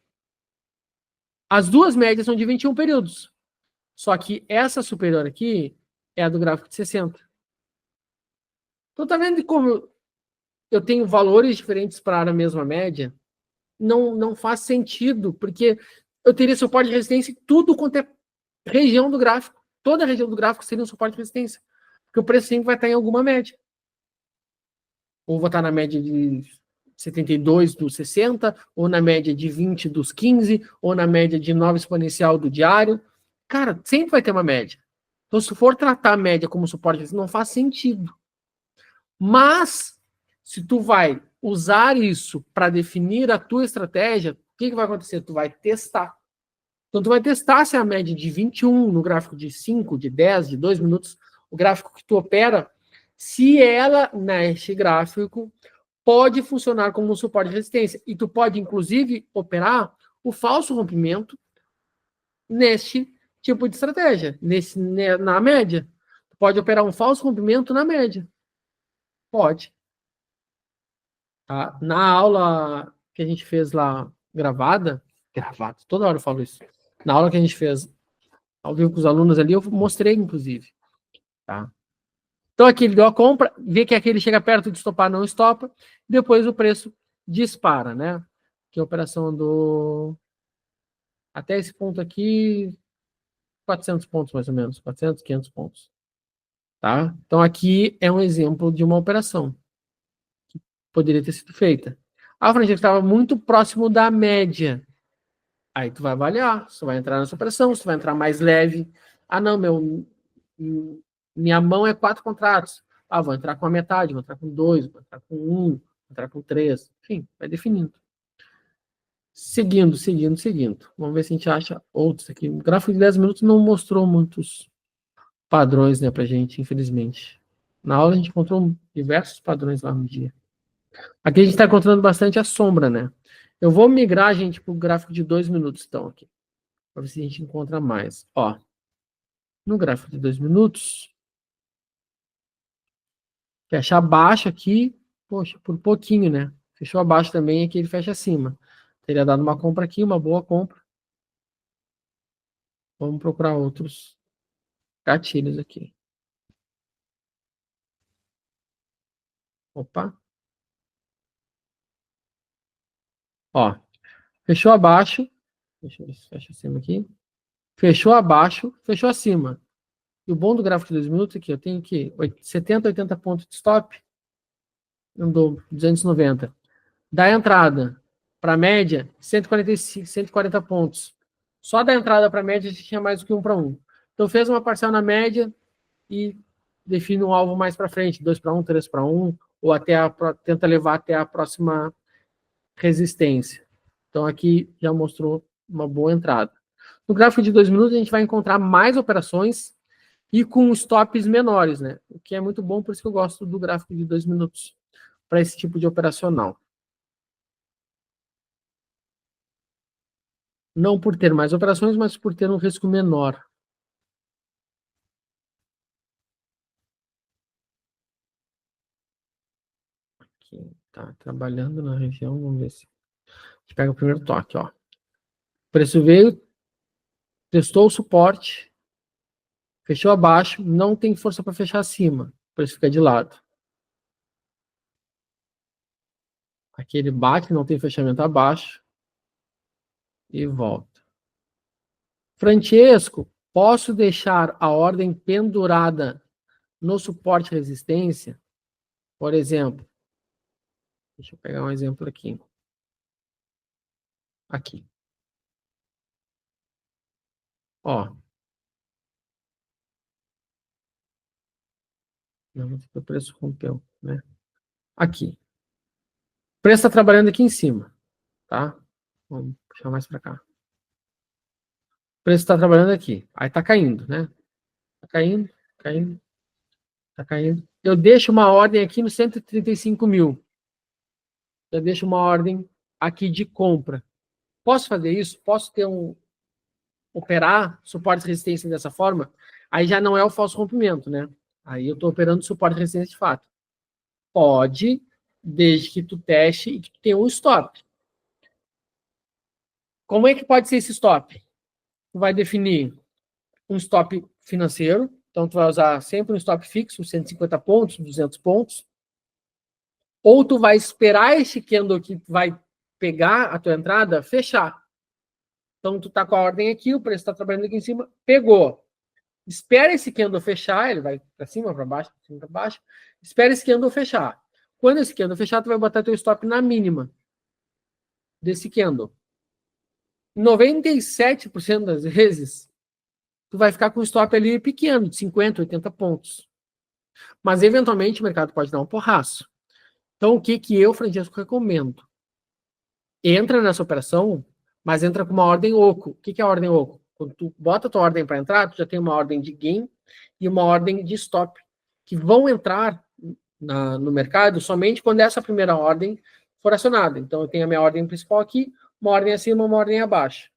[SPEAKER 1] As duas médias são de 21 períodos. Só que essa superior aqui é a do gráfico de 60. Então, tá vendo como eu tenho valores diferentes para a mesma média? Não faz sentido, porque eu teria suporte de resistência em tudo quanto é região do gráfico. Toda a região do gráfico seria um suporte de resistência. Porque o preço sempre vai estar em alguma média. Ou vou estar na média de 72 dos 60, ou na média de 20 dos 15, ou na média de 9 exponencial do diário. Cara, sempre vai ter uma média. Então, se for tratar a média como suporte, não faz sentido. Mas, se tu vai usar isso para definir a tua estratégia, o que vai acontecer? Tu vai testar. Então, tu vai testar se a média de 21 no gráfico de 5, de 10, de 2 minutos, o gráfico que tu opera, se ela, neste gráfico, pode funcionar como um suporte de resistência. E tu pode, inclusive, operar o falso rompimento neste tipo de estratégia, na média. Tu pode operar um falso rompimento na média. Pode. Tá? Na aula que a gente fez lá, gravada, toda hora eu falo isso. Na aula que a gente fez ao vivo com os alunos ali, eu mostrei, inclusive. Tá? Então aqui ele deu a compra, vê que aqui ele chega perto de estopar, não estopa, depois o preço dispara, né? Que a operação andou até esse ponto aqui, 400 pontos mais ou menos, 400, 500 pontos. Tá? Então aqui é um exemplo de uma operação que poderia ter sido feita. A frente estava muito próximo da média. Aí tu vai avaliar, se tu vai entrar nessa operação, se tu vai entrar mais leve. Ah, não, minha mão é 4 contratos. Ah, vou entrar com a metade, vou entrar com 2, vou entrar com 1, vou entrar com 3. Enfim, vai definindo. Seguindo. Vamos ver se a gente acha outros aqui. O gráfico de 10 minutos não mostrou muitos padrões, né, pra gente, infelizmente. Na aula a gente encontrou diversos padrões lá no dia. Aqui a gente está encontrando bastante a sombra, né? Eu vou migrar, gente, para o gráfico de 2 minutos, então, aqui. Para ver se a gente encontra mais. Ó, no gráfico de 2 minutos, fecha abaixo aqui, poxa, por pouquinho, né? Fechou abaixo também, aqui ele fecha acima. Teria dado uma compra aqui, uma boa compra. Vamos procurar outros gatilhos aqui. Opa. Ó, fechou abaixo. Deixa eu ver se fecha acima aqui. Fechou abaixo, fechou acima. E o bom do gráfico de 2 minutos aqui, eu tenho aqui 70, 80 pontos de stop. Andou 290. Da entrada para a média, 145, 140 pontos. Só da entrada para a média a gente tinha mais do que 1 para 1. Então fez uma parcial na média e define um alvo mais para frente, 2 para 1, 3 para 1, ou tenta levar até a próxima resistência. Então aqui já mostrou uma boa entrada. No gráfico de 2 minutos a gente vai encontrar mais operações e com stops menores, né? O que é muito bom, por isso que eu gosto do gráfico de 2 minutos para esse tipo de operacional. Não por ter mais operações, mas por ter um risco menor. Aqui, tá trabalhando na região, vamos ver se a gente pega o primeiro toque, ó. O preço veio, testou o suporte, fechou abaixo, não tem força para fechar acima, o preço fica de lado. Aqui ele bate, não tem fechamento abaixo e volta. Francesco, posso deixar a ordem pendurada no suporte e resistência? Por exemplo, deixa eu pegar um exemplo aqui. Aqui. Ó. Não, o preço rompeu, né? Aqui. O preço está trabalhando aqui em cima, tá? Vamos puxar mais para cá. O preço está trabalhando aqui. Aí está caindo, né? Está caindo, caindo, está caindo. Eu deixo uma ordem aqui no 135 mil. Eu deixo uma ordem aqui de compra. Posso fazer isso? Posso ter operar suporte e resistência dessa forma? Aí já não é o falso rompimento, né? Aí eu estou operando suporte e resistência de fato. Pode, desde que tu teste e que tu tenha um stop. Como é que pode ser esse stop? Tu vai definir um stop financeiro, Então, tu vai usar sempre um stop fixo, 150 pontos, 200 pontos. Ou tu vai esperar esse candle que vai pegar a tua entrada, fechar. Então, tu tá com a ordem aqui, o preço está trabalhando aqui em cima, pegou. Espera esse candle fechar, ele vai para cima, para baixo, para cima, para baixo. Espera esse candle fechar. Quando esse candle fechar, tu vai botar teu stop na mínima desse candle. 97% das vezes, tu vai ficar com o stop ali pequeno, de 50, 80 pontos. Mas, eventualmente, o mercado pode dar um porraço. Então, o que eu, Francesco, recomendo? Entra nessa operação, mas entra com uma ordem oco. O que é a ordem oco? Quando tu bota a tua ordem para entrar, tu já tem uma ordem de gain e uma ordem de stop, que vão entrar no mercado somente quando essa primeira ordem for acionada. Então, eu tenho a minha ordem principal aqui, uma ordem acima, uma ordem abaixo.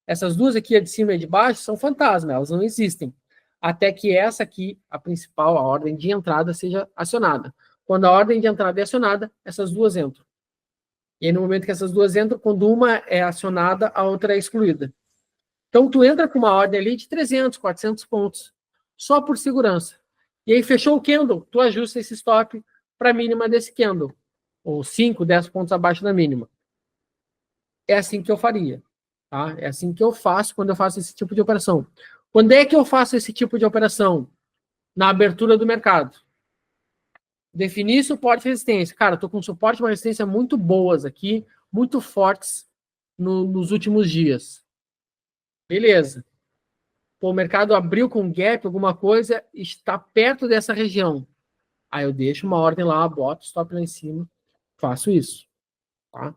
[SPEAKER 1] Essas duas aqui, a de cima e a de baixo, são fantasmas, elas não existem. Até que essa aqui, a principal, a ordem de entrada, seja acionada. Quando a ordem de entrada é acionada, essas duas entram. E aí, no momento que essas duas entram, quando uma é acionada, a outra é excluída. Então, tu entra com uma ordem ali de 300, 400 pontos, só por segurança. E aí, fechou o candle, tu ajusta esse stop para a mínima desse candle, ou 5, 10 pontos abaixo da mínima. É assim que eu faria. Tá? É assim que eu faço quando eu faço esse tipo de operação. Quando é que eu faço esse tipo de operação? Na abertura do mercado. Definir suporte e resistência. Cara, estou com suporte e uma resistência muito boas aqui, muito fortes nos últimos dias. Beleza. Pô, o mercado abriu com gap, alguma coisa, está perto dessa região. Aí eu deixo uma ordem lá, boto stop lá em cima, faço isso. Tá?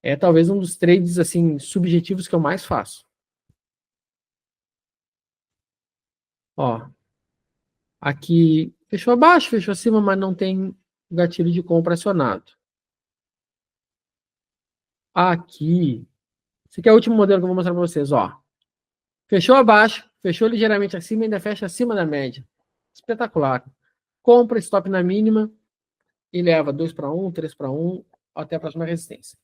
[SPEAKER 1] É talvez um dos trades assim subjetivos que eu mais faço. Ó, aqui fechou abaixo, fechou acima, mas não tem gatilho de compra acionado. Aqui, esse aqui é o último modelo que eu vou mostrar para vocês, ó. Fechou abaixo, fechou ligeiramente acima e ainda fecha acima da média. Espetacular. Compra, stop na mínima e leva 2 para 1, 3 para 1 até a próxima resistência.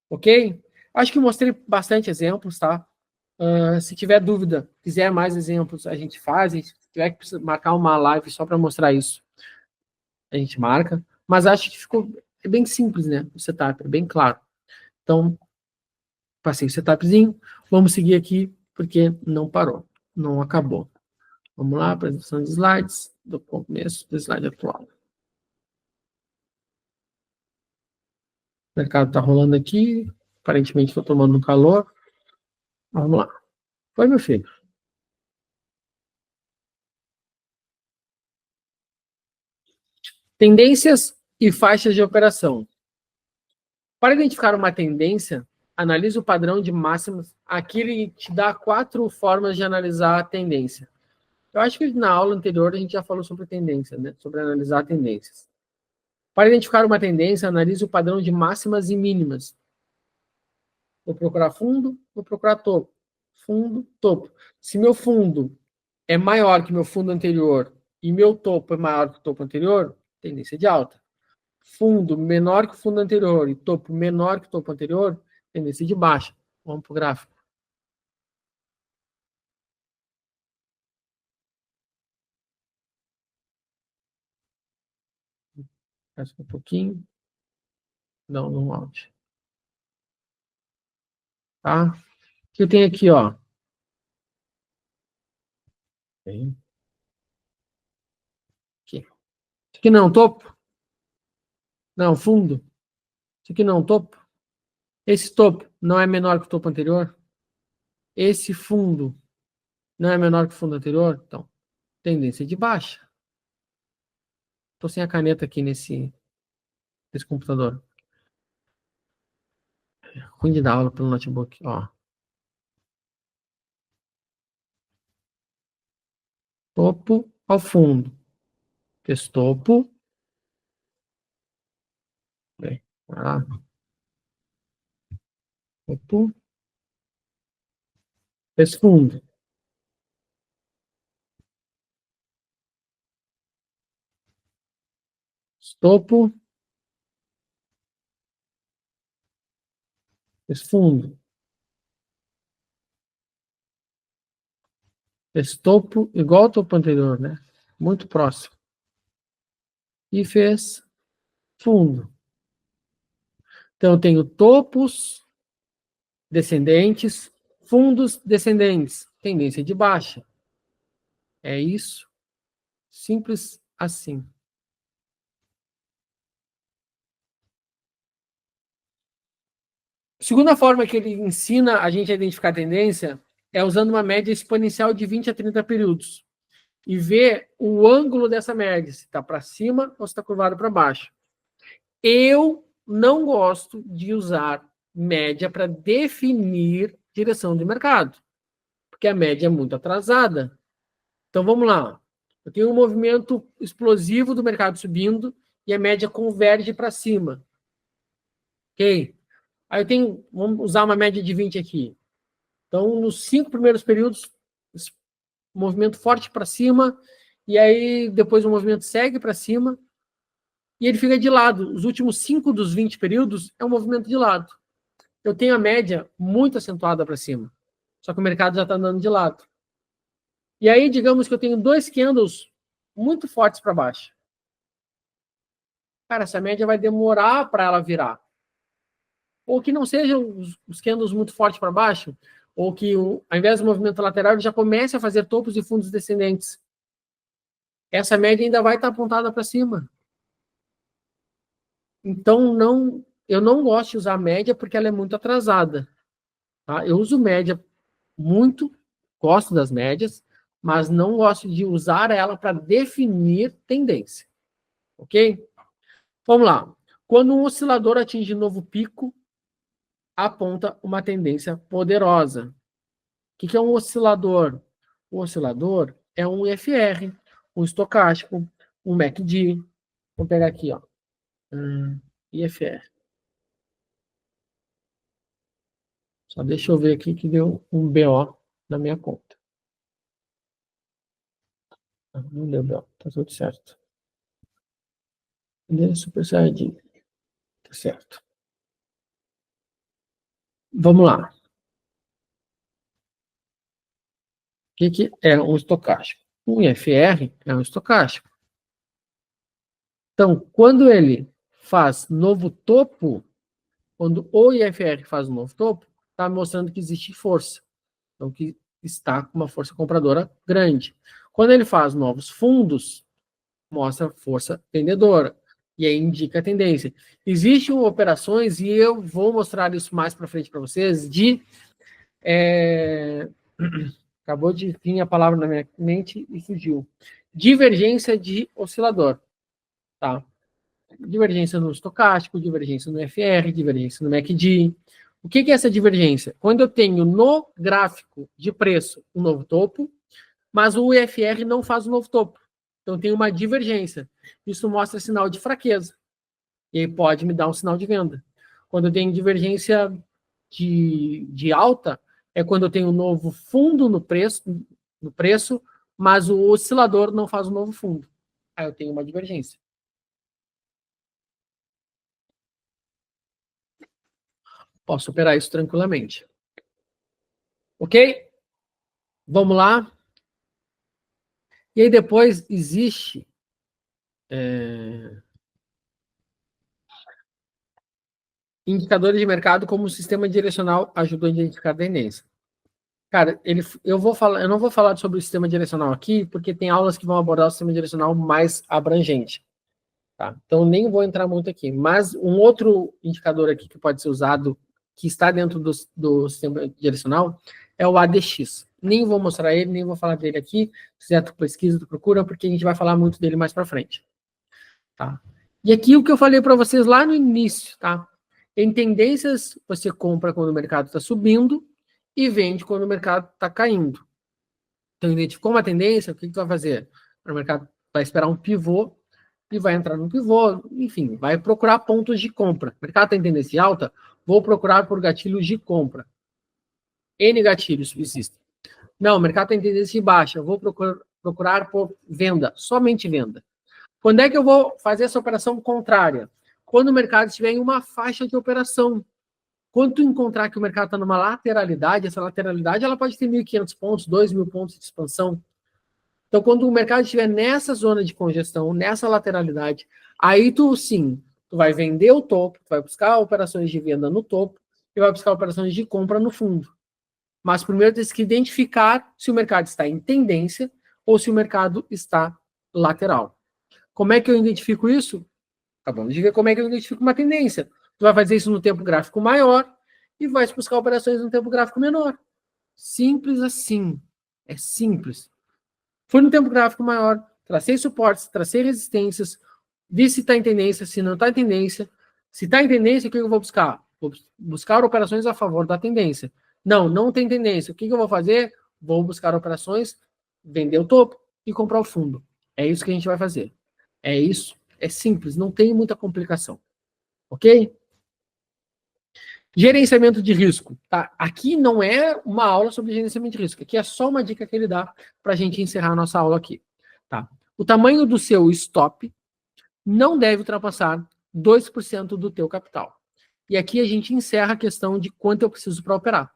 [SPEAKER 1] Ok? Acho que mostrei bastante exemplos, tá? Se tiver dúvida, quiser mais exemplos, a gente faz. Se tiver que marcar uma live só para mostrar isso, a gente marca. Mas acho que ficou bem simples, né? O setup, é bem claro. Então, passei o setupzinho. Vamos seguir aqui, porque não parou, não acabou. Vamos lá, apresentação de slides, do começo do slide atual. O mercado está rolando aqui, aparentemente estou tomando um calor. Vamos lá. Foi, meu filho. Tendências e faixas de operação. Para identificar uma tendência, analise o padrão de máximas. Aqui ele te dá 4 formas de analisar a tendência. Eu acho que na aula anterior a gente já falou sobre tendência, né? Sobre analisar tendências. Para identificar uma tendência, analise o padrão de máximas e mínimas. Vou procurar fundo, vou procurar topo. Fundo, topo. Se meu fundo é maior que meu fundo anterior e meu topo é maior que o topo anterior, tendência de alta. Fundo menor que o fundo anterior e topo menor que o topo anterior, tendência de baixa. Vamos para o gráfico. Peço um pouquinho. Não, não out. Tá? O que eu tenho aqui, ó? Tem. Aqui. Isso aqui não é um topo? Não, fundo. Isso aqui não é um topo? Esse topo não é menor que o topo anterior? Esse fundo não é menor que o fundo anterior? Então, tendência de baixa. Estou sem a caneta aqui nesse computador. Ruim de dar aula pelo notebook. Ó. Topo ao fundo. Fez topo. Bem, ah, topo. Fez fundo. Topo. Fez fundo. Esse topo igual ao topo anterior, né? Muito próximo. E fez fundo. Então, eu tenho topos descendentes, fundos descendentes, tendência de baixa. É isso. Simples assim. Segunda forma que ele ensina a gente a identificar a tendência é usando uma média exponencial de 20 a 30 períodos. E ver o ângulo dessa média, se está para cima ou se está curvado para baixo. Eu não gosto de usar média para definir direção de mercado, porque a média é muito atrasada. Então vamos lá. Eu tenho um movimento explosivo do mercado subindo e a média converge para cima. Ok? Aí eu tenho, vamos usar uma média de 20 aqui. Então, nos 5 primeiros períodos, movimento forte para cima, e aí depois o movimento segue para cima, e ele fica de lado. Os últimos 5 dos 20 períodos é um movimento de lado. Eu tenho a média muito acentuada para cima, só que o mercado já está andando de lado. E aí, digamos que eu tenho 2 candles muito fortes para baixo. Cara, essa média vai demorar para ela virar. Ou que não sejam os candles muito fortes para baixo, ou que, ao invés do movimento lateral, ele já comece a fazer topos e fundos descendentes. Essa média ainda vai estar apontada para cima. Então, eu não gosto de usar média porque ela é muito atrasada. Tá? Eu uso média muito, gosto das médias, mas não gosto de usar ela para definir tendência. Ok? Vamos lá. Quando um oscilador atinge novo pico, aponta uma tendência poderosa. O que é um oscilador? O oscilador é um IFR, um estocástico, um MACD. Vamos pegar aqui, ó. IFR. Só deixa eu ver aqui que deu um BO na minha conta. Não deu BO, tá tudo certo. Ele é super saiyajin. Tá certo. Vamos lá. O que é um estocástico? Um IFR é um estocástico. Então, quando ele faz novo topo, quando o IFR faz um novo topo, está mostrando que existe força. Então, que está com uma força compradora grande. Quando ele faz novos fundos, mostra força vendedora. E aí indica a tendência. Existem operações, e eu vou mostrar isso mais para frente para vocês, de... Acabou de vir a palavra na minha mente e fugiu. Divergência de oscilador. Tá? Divergência no estocástico, divergência no FR, divergência no MACD. O que é essa divergência? Quando eu tenho no gráfico de preço um novo topo, mas o IFR não faz o novo topo. Então tem uma divergência. Isso mostra sinal de fraqueza. E aí pode me dar um sinal de venda. Quando eu tenho divergência de alta, é quando eu tenho um novo fundo no preço, mas o oscilador não faz um novo fundo. Aí eu tenho uma divergência. Posso operar isso tranquilamente. Ok? Vamos lá. E aí depois existe indicadores de mercado como o sistema direcional ajuda a identificar a tendência. Cara, eu não vou falar sobre o sistema direcional aqui, porque tem aulas que vão abordar o sistema direcional mais abrangente. Tá? Então, nem vou entrar muito aqui. Mas um outro indicador aqui que pode ser usado, que está dentro do sistema direcional, é o ADX. Nem vou mostrar ele, nem vou falar dele aqui. Se quiser, tu pesquisa, tu procura, porque a gente vai falar muito dele mais para frente. Tá? E aqui o que eu falei para vocês lá no início, tá? Em tendências, você compra quando o mercado está subindo e vende quando o mercado está caindo. Então, identificou uma tendência, o que tu vai fazer? O mercado vai esperar um pivô e vai entrar no pivô, enfim, vai procurar pontos de compra. O mercado tem tendência alta, vou procurar por gatilhos de compra. N gatilhos existem. Não, o mercado tem tendência de baixa, vou procurar por venda, somente venda. Quando é que eu vou fazer essa operação contrária? Quando o mercado estiver em uma faixa de operação. Quando tu encontrar que o mercado está numa lateralidade, essa lateralidade ela pode ter 1.500 pontos, 2.000 pontos de expansão. Então, quando o mercado estiver nessa zona de congestão, nessa lateralidade, aí tu sim, tu vai vender o topo, tu vai buscar operações de venda no topo e vai buscar operações de compra no fundo. Mas primeiro tem que identificar se o mercado está em tendência ou se o mercado está lateral. Como é que eu identifico isso? Acabamos de ver como é que eu identifico uma tendência. Tu vai fazer isso no tempo gráfico maior e vai buscar operações no tempo gráfico menor. Simples assim. É simples. Fui no tempo gráfico maior, tracei suportes, tracei resistências, vi se está em tendência, se não está em tendência. Se está em tendência, o que eu vou buscar? Vou buscar operações a favor da tendência. Não tem tendência. O que eu vou fazer? Vou buscar operações, vender o topo e comprar o fundo. É isso que a gente vai fazer. É isso. É simples, não tem muita complicação. Ok? Gerenciamento de risco. Tá? Aqui não é uma aula sobre gerenciamento de risco. Aqui é só uma dica que ele dá para a gente encerrar a nossa aula aqui. Tá? O tamanho do seu stop não deve ultrapassar 2% do teu capital. E aqui a gente encerra a questão de quanto eu preciso para operar.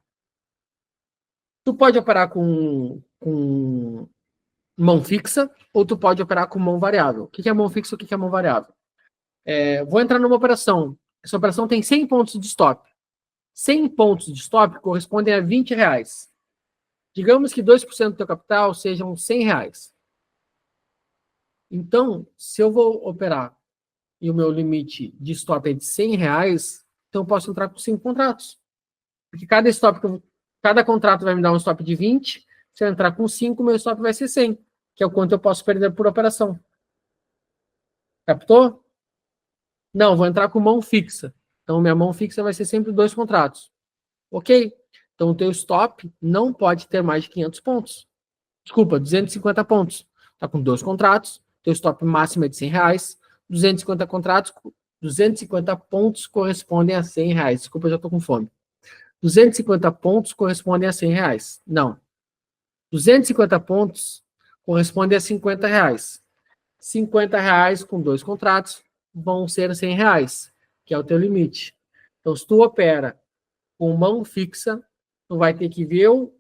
[SPEAKER 1] Tu pode operar com mão fixa ou tu pode operar com mão variável. O que é mão fixa e o que é mão variável? Vou entrar numa operação. Essa operação tem 100 pontos de stop. 100 pontos de stop correspondem a R$20. Digamos que 2% do teu capital sejam R$100. Então, se eu vou operar e o meu limite de stop é de R$100, então eu posso entrar com 5 contratos. Porque cada contrato vai me dar um stop de 20. Se eu entrar com 5, meu stop vai ser 100, que é o quanto eu posso perder por operação. Captou? Não, vou entrar com mão fixa. Então, minha mão fixa vai ser sempre 2 contratos. Ok? Então, o teu stop não pode ter mais de 500 pontos. Desculpa, 250 pontos. Está com 2 contratos, teu stop máximo é de R$100. 250 contratos, 250 pontos correspondem a R$100. Desculpa, eu já estou com fome. 250 pontos correspondem a R$100. Não. 250 pontos correspondem a R$50. R$50 com 2 contratos vão ser R$100, que é o teu limite. Então, se tu opera com mão fixa, tu vai ter que ver o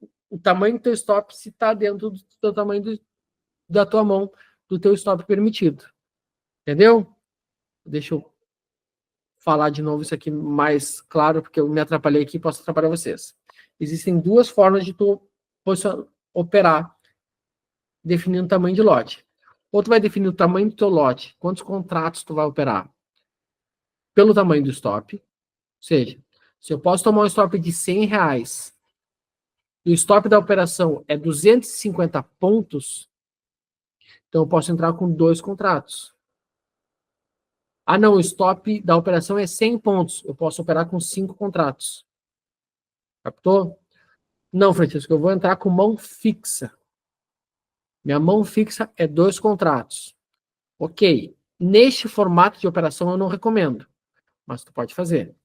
[SPEAKER 1] tamanho do teu stop se está dentro do teu tamanho da tua mão, do teu stop permitido. Entendeu? Deixa eu falar de novo isso aqui mais claro, porque eu me atrapalhei aqui e posso atrapalhar vocês. Existem 2 formas de tu operar definindo o tamanho de lote. Ou tu vai definir o tamanho do teu lote, quantos contratos tu vai operar, pelo tamanho do stop. Ou seja, se eu posso tomar um stop de R$100 e o stop da operação é 250 pontos, então eu posso entrar com 2 contratos. Ah, não, o stop da operação é 100 pontos. Eu posso operar com 5 contratos. Captou? Não, Francisco, eu vou entrar com mão fixa. Minha mão fixa é 2 contratos. Ok. Neste formato de operação eu não recomendo, mas tu pode fazer.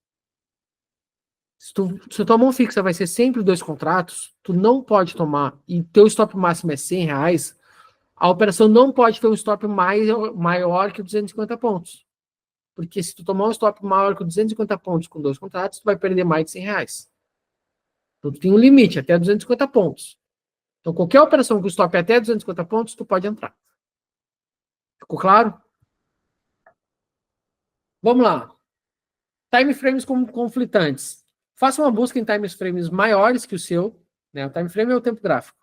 [SPEAKER 1] Se tua mão fixa vai ser sempre 2 contratos, tu não pode tomar, e teu stop máximo é R$100, a operação não pode ter um stop maior que 250 pontos. Porque se tu tomar um stop maior que 250 pontos com 2 contratos, tu vai perder mais de R$100. Então tu tem um limite, até 250 pontos. Então qualquer operação que o stop é até 250 pontos, tu pode entrar. Ficou claro? Vamos lá. Time frames conflitantes. Faça uma busca em time frames maiores que o seu, né? O time frame é o tempo gráfico.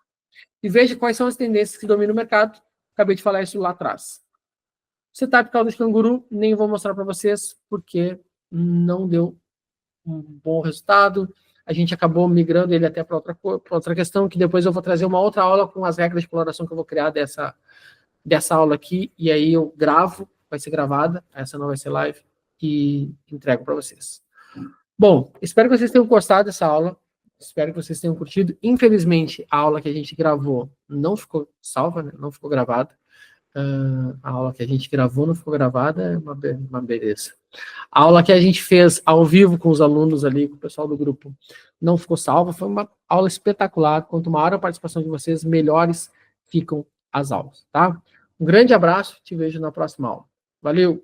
[SPEAKER 1] E veja quais são as tendências que dominam o mercado. Acabei de falar isso lá atrás. Setup cauda de canguru, nem vou mostrar para vocês, porque não deu um bom resultado. A gente acabou migrando ele até para outra questão, que depois eu vou trazer uma outra aula com as regras de coloração que eu vou criar dessa aula aqui, e aí eu gravo, vai ser gravada, essa não vai ser live, e entrego para vocês. Bom, espero que vocês tenham gostado dessa aula, espero que vocês tenham curtido. Infelizmente, a aula que a gente gravou não ficou salva, né? Não ficou gravada. A aula que a gente gravou não ficou gravada, é uma beleza. A aula que a gente fez ao vivo com os alunos ali, com o pessoal do grupo, não ficou salva. Foi uma aula espetacular. Quanto maior a participação de vocês, melhores ficam as aulas, tá? Um grande abraço, te vejo na próxima aula. Valeu!